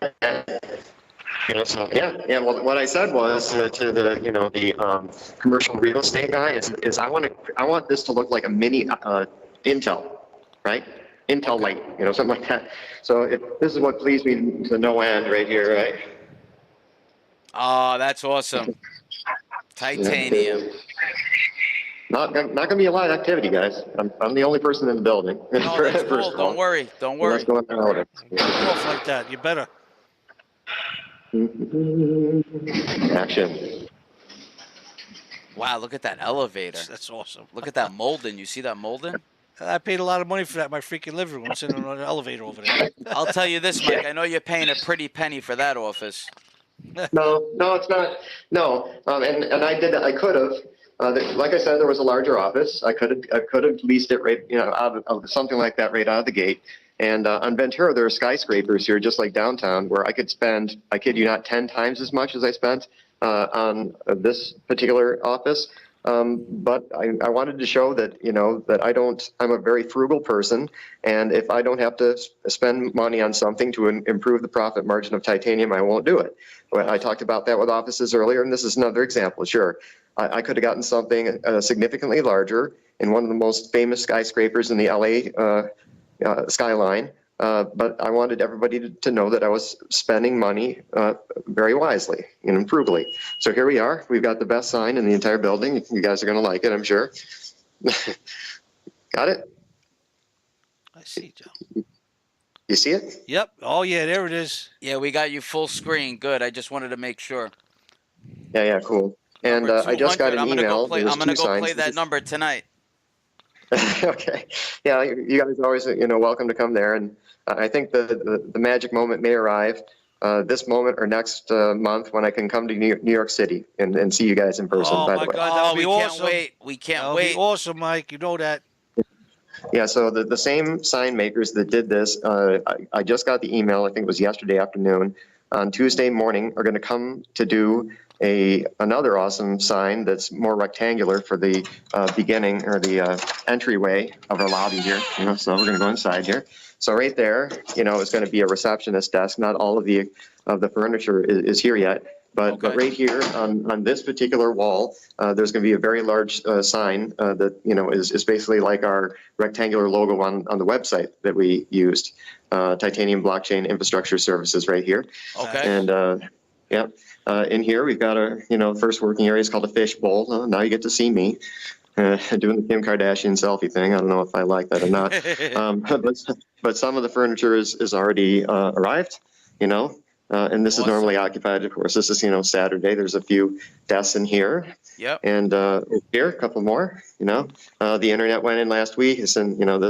Yeah. Well, what I said was to the commercial real estate guy is I want this to look like a mini Intel, right? Intel Light, something like that. So this is what pleased me to no end right here, right? Oh, that's awesome. Titanium. Not gonna be a lot of activity, guys. I'm the only person in the building. No, that's cool. Don't worry. Don't worry. Let's go in there with it. Go off like that. You better. Action. Wow, look at that elevator. That's awesome. Look at that molding. You see that molding? I paid a lot of money for that. In my freaking living room. It's in an elevator over there. I'll tell you this, Mike. I know you're paying a pretty penny for that office. No, it's not. No, and I did. I could have. Like I said, there was a larger office. I could have leased it right, out of something like that right out of the gate. And on Ventura, there are skyscrapers here, just like downtown, where I could spend, I kid you not, 10 times as much as I spent on this particular office. But I wanted to show that, that I'm a very frugal person. And if I don't have to spend money on something to improve the profit margin of Titanium, I won't do it. I talked about that with offices earlier, and this is another example. Sure, I could have gotten something significantly larger in one of the most famous skyscrapers in the LA skyline. But I wanted everybody to know that I was spending money very wisely and frugally. So here we are. We've got the best sign in the entire building. You guys are going to like it, I'm sure. Got it? I see, Joe. You see it? Yep. Oh, yeah, there it is. Yeah, we got you full screen. Good. I just wanted to make sure. Yeah, cool. And Number I just got 200. an email. I'm gonna go play that number tonight. Okay. Yeah, you guys are always, welcome to come there. And I think the magic moment may arrive this moment or next month when I can come to New York City and see you guys in person, Oh, by my the way. God, that'll be we awesome. can't wait. We can't That'll wait. be awesome, Mike. You know that. Yeah, so the same sign makers that did this, I just got the email, I think it was yesterday afternoon, on Tuesday morning are going to come to do another awesome sign that's more rectangular for the beginning or the entryway of our lobby here. So we're going to go inside here. So right there, is going to be a receptionist desk. Not all of the furniture is here yet. But right here on this particular wall, there's going to be a very large sign that is basically like our rectangular logo on the website that we used, Titanium Blockchain Infrastructure Services right here. Okay. And in here we've got our first working area is called a fish bowl. Now you get to see me doing the Kim Kardashian selfie thing. I don't know if I like that or not. But some of the furniture is already arrived. And this is normally occupied, of course. This is, Saturday. There's a few desks in here. Yep. And here, a couple more, the internet went in last week. And,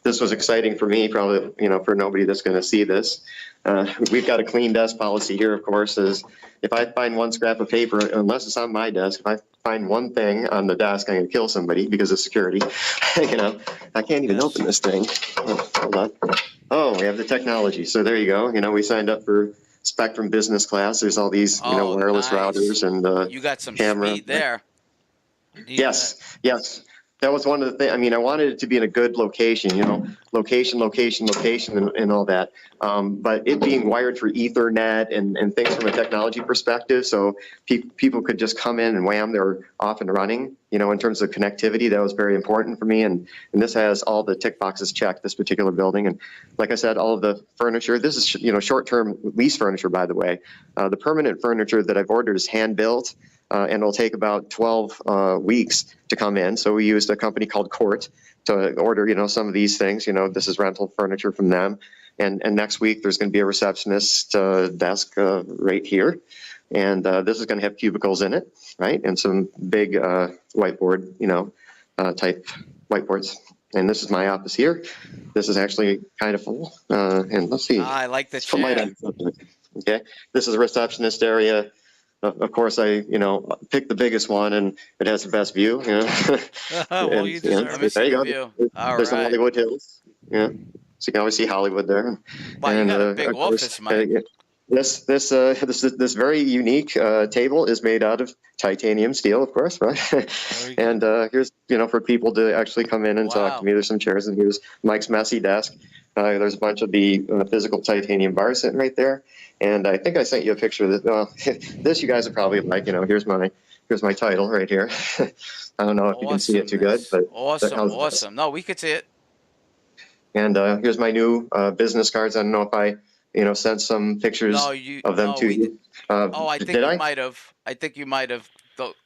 this was exciting for me, probably, for nobody that's going to see this. We've got a clean desk policy here, of course, is if I find one scrap of paper, unless it's on my desk, if I find one thing on the desk, I'm going to kill somebody because of security. I can't even open this thing. Oh, hold on. Oh, we have the technology. So there you go. We signed up for Spectrum Business Class. There's all these, wireless nice. routers and You got some camera. speed there. Yes. That was one of the things. I mean, I wanted it to be in a good location, location, and all that. But it being wired for Ethernet and things from a technology perspective, so people could just come in and wham, they're off and running. In terms of connectivity, that was very important for me. And this has all the tick boxes checked, this particular building. And like I said, all of the furniture, this is, short-term lease furniture, by the way. The permanent furniture that I've ordered is hand-built. And it'll take about 12 weeks to come in. So we used a company called Court to order, some of these things. This is rental furniture from them. And next week there's going to be a receptionist desk right here, and this is going to have cubicles in it, right? And some big whiteboard, type whiteboards. And this is my office here. This is actually kind of full. And let's see. I like the Let's put light chair. on something. Okay, this is a receptionist area. Of course, I picked the biggest one, and it has the best view. Well, you deserve Let me it. see there the you go. view. All There's the right. Hollywood Hills. Yeah, so you can always see Hollywood there. Wow, you got a big of course, office, Mike. This very unique table is made out of titanium steel, of course, right? Very good. And here's for people to actually come in and talk Wow. to me. There's some chairs, and here's Mike's messy desk. There's a bunch of the physical titanium bars sitting right there. And I think I sent you a picture of this. Well, this you guys are probably like, here's my title right here. I don't know if you can see it too good, but Awesome. No, we could see it. And here's my new business cards. I don't know if I, sent some pictures of them to you. I think did you might have. I think you might have.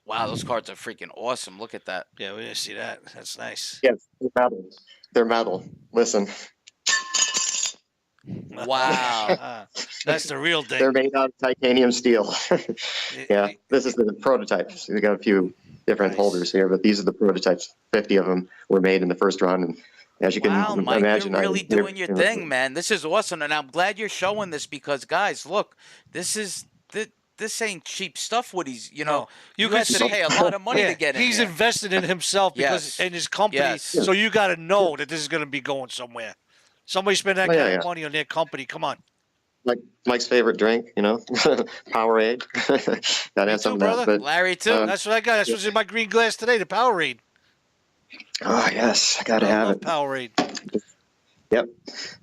Wow, those cards are freaking awesome. Look at that. Yeah, we didn't see that. That's nice. Yes, they're metal. They're metal. Listen, Wow. That's the real thing. they're made out of titanium steel. Yeah, this is the prototype. So we got a few different Nice. holders here, but these are the prototypes. 50 of them were made in the first run, and as you can Wow, Mike, imagine, you're really they're- doing your thing, man. This is awesome, and I'm glad you're showing this because, guys, look, this this ain't cheap stuff. What he's, you No. know, You you can have to see- pay a lot of money Yeah, to get in he's here. invested in himself because Yes. in his company. Yes. So you got to know that this is going to be going somewhere. Somebody spend that Oh, yeah, kind yeah. of money on their company. Come on. Mike's favorite drink, you know, Powerade. That Me has too, some of brother. that. But Larry too. That's what I got. That's what's in my green glass today. The Powerade. oh yes, I gotta I have love it. Powerade. Yep.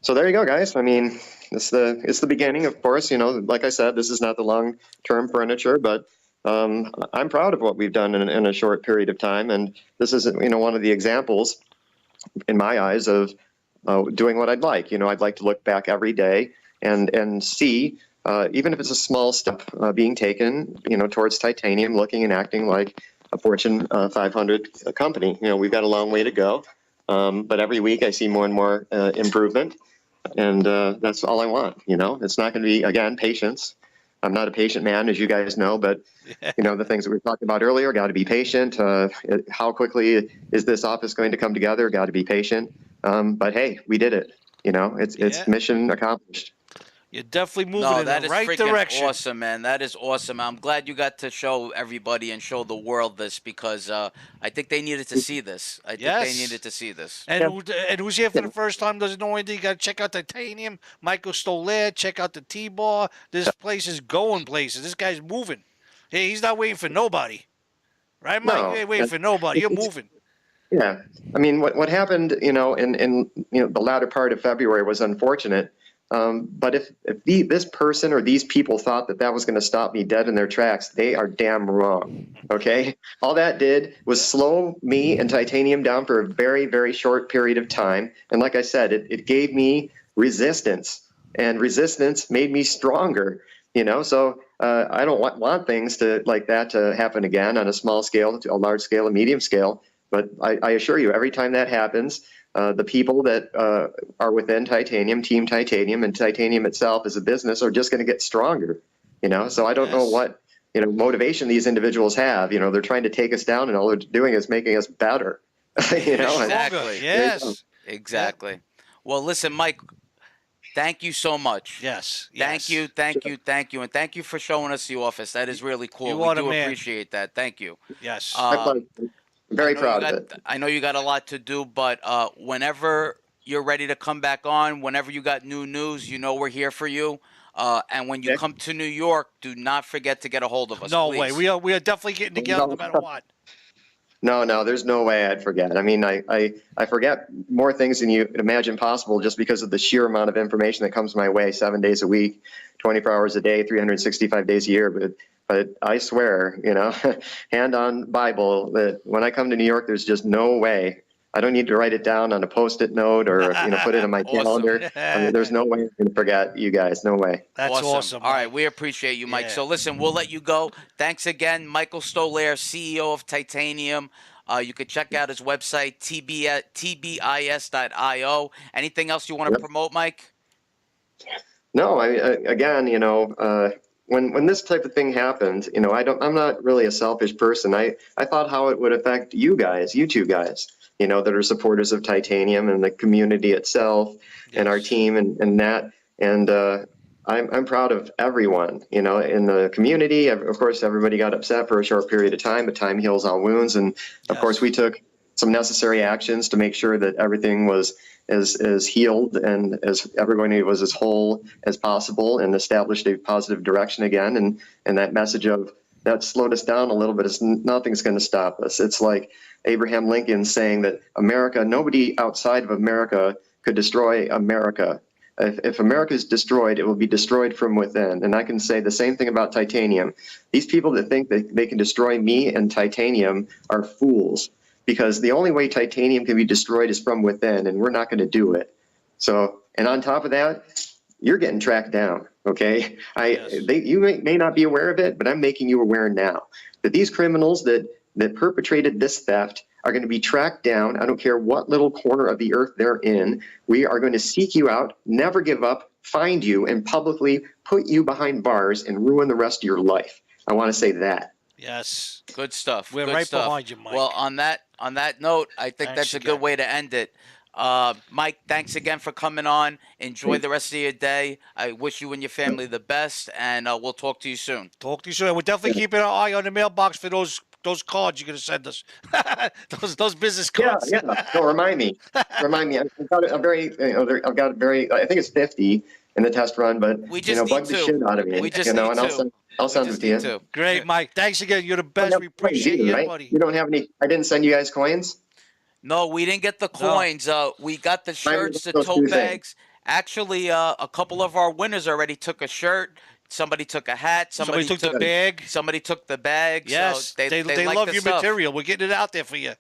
So there you go, guys. I mean, it's the beginning, of course. You know, like I said, this is not the long-term furniture, but I'm proud of what we've done in a short period of time, and this is, you know, one of the examples, in my eyes, of doing what I'd like. You know, I'd like to look back every day and see, even if it's a small step being taken, you know, towards Titanium looking and acting like a Fortune 500 company. You know, we've got a long way to go, but every week I see more and more improvement, and that's all I want. You know, it's not going to be, again, patience. I'm not a patient man, as you guys know, but you know, the things that we talked about earlier, got to be patient. How quickly is this office going to come together? Got to be patient. But hey, we did it. You know, it's Yeah. mission accomplished. You're definitely moving No, in that the is right freaking direction. awesome, man. That is awesome. I'm glad you got to show everybody and show the world this because I think they needed to see this. I think they Yes. needed to see this. And, Yeah. and who's here for Yeah. the first time doesn't know anything. You got to check out Titanium, Michael Stoller. Check out the T-Bar. This place is going places. This guy's moving. Hey, he's not waiting for nobody. Right, Mike? No. You ain't waiting for nobody. You're moving. Yeah, I mean, what happened, you know, in you know, the latter part of February was unfortunate. But if this person or these people thought that that was going to stop me dead in their tracks, they are damn wrong. Okay, all that did was slow me and Titanium down for a very, very short period of time. And like I said, it gave me resistance, and resistance made me stronger. You know, so I don't want things to like that to happen again on a small scale, to a large scale, a medium scale. But I assure you, every time that happens, the people that are within Titanium, Team Titanium, and Titanium itself as a business are just going to get stronger. You know, so I don't know Yes. what, you know, motivation these individuals have. You know, they're trying to take us down, and all they're doing is making us better. You know, and- Exactly. Yes. Exactly. Well, listen, Mike, thank you so much. Yes. Thank yes. you, and thank you for showing us the office. That is really cool. You We are the do man. appreciate that. Thank you. Yes. My pleasure. I'm very proud of it. I know you got a lot to do, but whenever you're ready to come back on, whenever you got new news, you know we're here for you. And when you Okay. come to New York, do not forget to get a hold of us. no please. way. We are definitely getting together no matter what. No, there's no way I'd forget. I mean, I forget more things than you could imagine possible just because of the sheer amount of information that comes my way 7 days a week, 24 hours a day, 365 days a year. But I swear, you know, hand on Bible, that when I come to New York, there's just no way. I don't need to write it down on a Post-it note or, you know, put it on my Awesome. calendar. I mean, there's no way I'm going to forget you guys. No way. That's awesome. All right, Mike. we appreciate you, Mike. Yeah. So listen, we'll let you go. Thanks again, Michael Stoller, CEO of Titanium. You can check out his website, tbis.io. Anything else you want to Yep. promote, Mike? No, again, you know, when this type of thing happened, you know, I'm not really a selfish person. I thought how it would affect you guys, you two guys, you know, that are supporters of Titanium and the community itself and our Yes. team and that. And I'm proud of everyone, you know, in the community. Of course, everybody got upset for a short period of time, but time heals all wounds. And of Yes. course, we took some necessary actions to make sure that everything was as healed and as everybody was as whole as possible and established a positive direction again. And that message of that slowed us down a little bit is nothing's going to stop us. It's like Abraham Lincoln saying that America, nobody outside of America could destroy America. If America is destroyed, it will be destroyed from within. And I can say the same thing about Titanium. These people that think that they can destroy me and Titanium are fools, because the only way Titanium can be destroyed is from within, and we're not going to do it. So, and on top of that, you're getting tracked down, okay? Yes. You may not be aware of it, but I'm making you aware now that these criminals that perpetrated this theft are going to be tracked down. I don't care what little corner of the earth they're in. We are going to seek you out, never give up, find you, and publicly put you behind bars and ruin the rest of your life. I want to say that. Yes. Good stuff. We're good right stuff. behind you, Mike. Well, on that note, I think Thanks that's a again. good way to end it. Mike, thanks again for coming on. Enjoy the rest of your day. I wish you and your family the best, and we'll talk to you soon. Talk to you soon. And we're definitely keeping our eye on the mailbox for those cards you're gonna send us. those business Yeah, cards. yeah. No, remind me. Remind me. I've got a very, I've got a very, I think it's 50 in the test run, but, We just need bug the two. shit out of me. We just and need I'll two. send, I'll We send just them to need you. two. Great, Mike. Thanks again. You're the You don't best. have We coins appreciate either, you, right? buddy. You don't have any, I didn't send you guys coins? No, we didn't get the coins. We got the shirts, the those two tote things. bags. Actually, a couple of our winners already took a shirt. Somebody took a hat. Somebody took the bag. Somebody took the bag. Yes, so they like love the your stuff. material. We're getting it out there for you.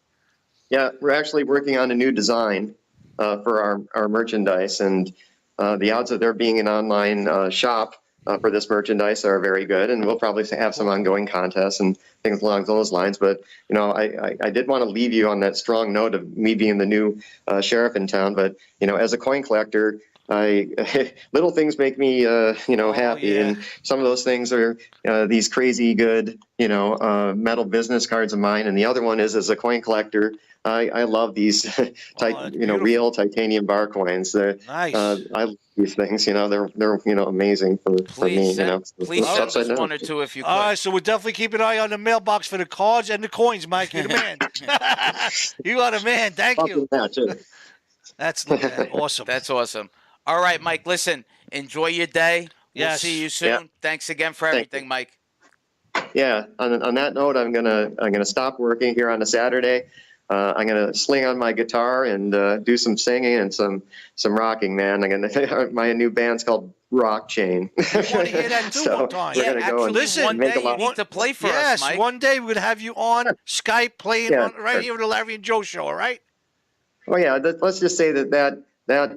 Yeah, we're actually working on a new design for our merchandise, and the odds of there being an online shop for this merchandise are very good, and we'll probably have some ongoing contests and things along those lines. But I did want to leave you on that strong note of me being the new sheriff in town. But as a coin collector, little things make me happy, yeah. and some of those things are these crazy good metal business cards of mine, and the other one is, as a coin collector, I love these that's beautiful. real titanium bar coins. Nice. I love these things. They're amazing for me. Please send, please It's send upside us down. one or two if you could. All right, so we'll definitely keep an eye on the mailbox for the cards and the coins, Mike. You're the man. You are the man. Thank you. Yeah, too. That's awesome. That's awesome. All right, Mike. Listen, enjoy your day. We'll Yes. see you soon. Yeah. Thanks again for Thank everything, Mike. Yeah. On that note, I'm gonna stop working here on a Saturday. I'm gonna sling on my guitar and do some singing and some rocking, man. My new band's called Rock Chain. I want to hear that too So one time. we're gonna go and listen, one make day a lot. you need to play for Yes, us, Mike. one day we're gonna have you on Skype playing Yeah, right sure. here with the Larry and Joe show. All right. Oh yeah, let's just say that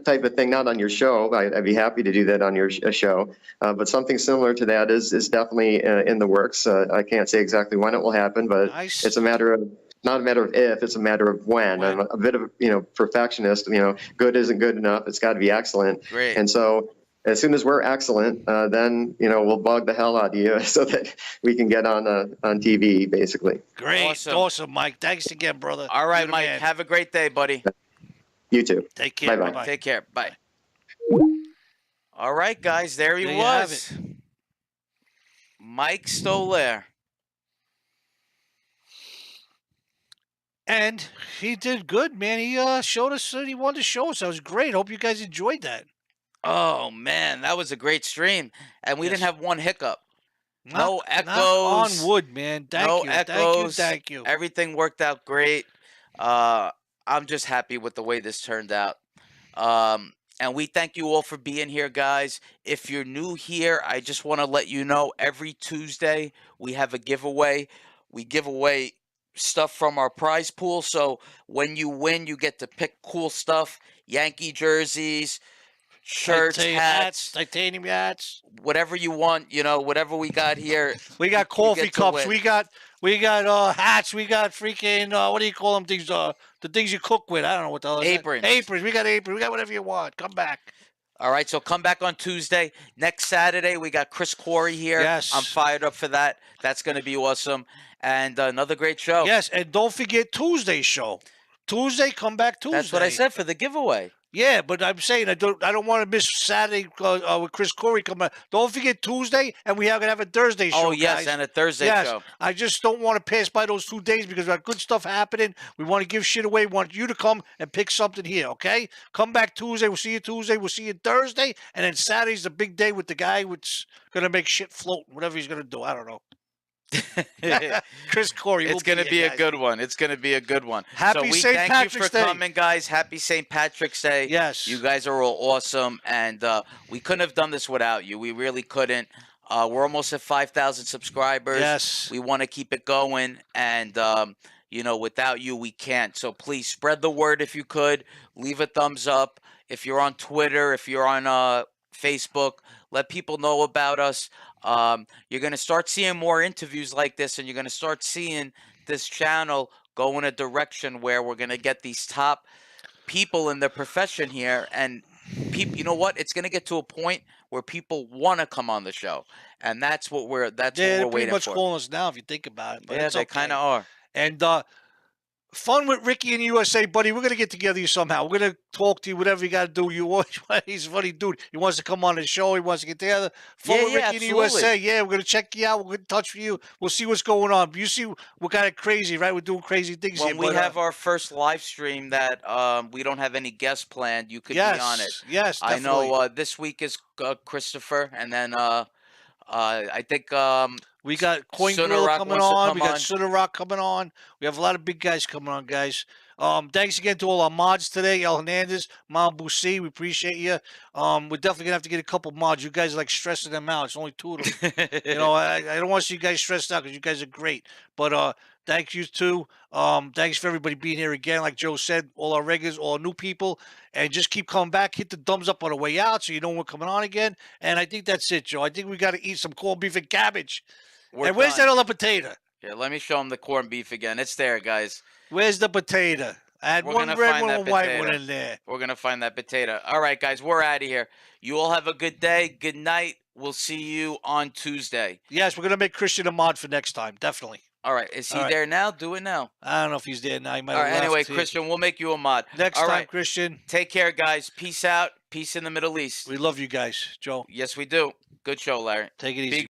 type of thing, not on your show. I'd be happy to do that on your show, but something similar to that is definitely in the works. I can't say exactly when it will happen, but Nice. it's not a matter of if, it's a matter of when. When. I'm a bit of perfectionist. Good isn't good enough. It's got to be excellent. Great. And so as soon as we're excellent, then we'll bug the hell out of you so that we can get on TV, basically. Great. Awesome. Awesome, Mike. Thanks again, brother. All right, You're the Mike. man. Have a great day, buddy. You too. Take care. Bye-bye. Bye-bye. Take care. Bye. All right, guys. There he There you have was. Mike Stoller. And he did good, man. He showed us that he wanted to show us. That was great. Hope you guys enjoyed that. Oh, man. That was a great stream. And we Yes. didn't have one hiccup. Knock- No knock echoes. on wood, man. Thank No you. echoes. Thank you. Everything worked out great. I'm just happy with the way this turned out. And we thank you all for being here, guys. If you're new here, I just want to let you know every Tuesday we have a giveaway. We give away stuff from our prize pool. So when you win, you get to pick cool stuff: Yankee jerseys, shirts, hats, Titanium hats. whatever you want. Whatever we got here. We got you coffee get to cups. win. We got hats. We got freaking what do you call them things? The things you cook with. I don't know what the hell. Aprons. Aprons. We got aprons. We got whatever you want. Come back. All right, so come back on Tuesday. Next Saturday, we got Chris Corey here. Yes. I'm fired up for that. That's going to be awesome. And another great show. Yes, and don't forget Tuesday's show. Tuesday, come back Tuesday. That's what I said for the giveaway. Yeah, but I'm saying I don't want to miss Saturday with Chris Corey coming. Don't forget Tuesday, and we are gonna have a Thursday show. Oh, yes, guys. and a Thursday Yes, show. I just don't want to pass by those 2 days because we got good stuff happening. We want to give shit away. We want you to come and pick something here, okay? Come back Tuesday. We'll see you Tuesday. We'll see you Thursday, and then Saturday's the big day with the guy who's gonna make shit float. Whatever he's gonna do, I don't know. Chris Corey. It's going to be a good one. It's going to be a good one. Happy so we St. thank Patrick's you for Day. coming, guys. Happy St. Patrick's Day. Yes. You guys are all awesome, and we couldn't have done this without you. We really couldn't. We're almost at 5,000 subscribers. Yes. We want to keep it going, and without you, we can't. So please spread the word if you could. Leave a thumbs up. If you're on Twitter, if you're on Facebook, let people know about us. You're going to start seeing more interviews like this, and you're going to start seeing this channel go in a direction where we're going to get these top people in their profession here. And people, you know what? It's going to get to a point where people want to come on the show, and that's what we're they're pretty waiting much for. calling us now if you think about it. But Yeah, it's they okay. kind of are. And Fun with Ricky in the USA, buddy. We're gonna get together you somehow. We're gonna talk to you, whatever you gotta do. He's a funny dude. He wants to come on the show. He wants to get together. Fun Yeah, with yeah, Ricky in the absolutely. USA. Yeah, we're gonna check you out. We'll get in touch with you. We'll see what's going on. You see, we're kind of crazy, right? We're doing crazy things When here. we but, have our first live stream that we don't have any guests planned, you could yes, be on it. yes, I definitely. know this week is Christopher, and then I think We got Coin Sooner Gorilla Rock coming wants to on. come We got on. Sooner Rock coming on. We have a lot of big guys coming on, guys. Thanks again to all our mods today. El Hernandez, Mom Busi, we appreciate you. We're definitely gonna have to get a couple mods. You guys are like stressing them out. It's only 2 of them. You know, I don't want to see you guys stressed out because you guys are great. But thank you too. Thanks for everybody being here again. Like Joe said, all our regulars, all our new people, and just keep coming back. Hit the thumbs up on the way out so you know we're coming on again. And I think that's it, Joe. I think we got to eat some corned beef and cabbage. we're And where's done. that other potato? Yeah, let me show them the corned beef again. It's there, guys. Where's the potato? I had We're one gonna red find one, that and white one potato. in there. We're gonna find that potato. All right, guys, we're out of here. You all have a good day. Good night. We'll see you on Tuesday. Yes, we're gonna make Christian a mod for next time. Definitely. All right, is he All right. there now? Do it now. I don't know if he's there now. He might All have right. Anyway, left. Christian, we'll make you a mod. Next All time, right. Christian. Take care, guys. Peace out. Peace in the Middle East. We love you guys, Joe. Yes, we do. Good show, Larry. Take it Be easy.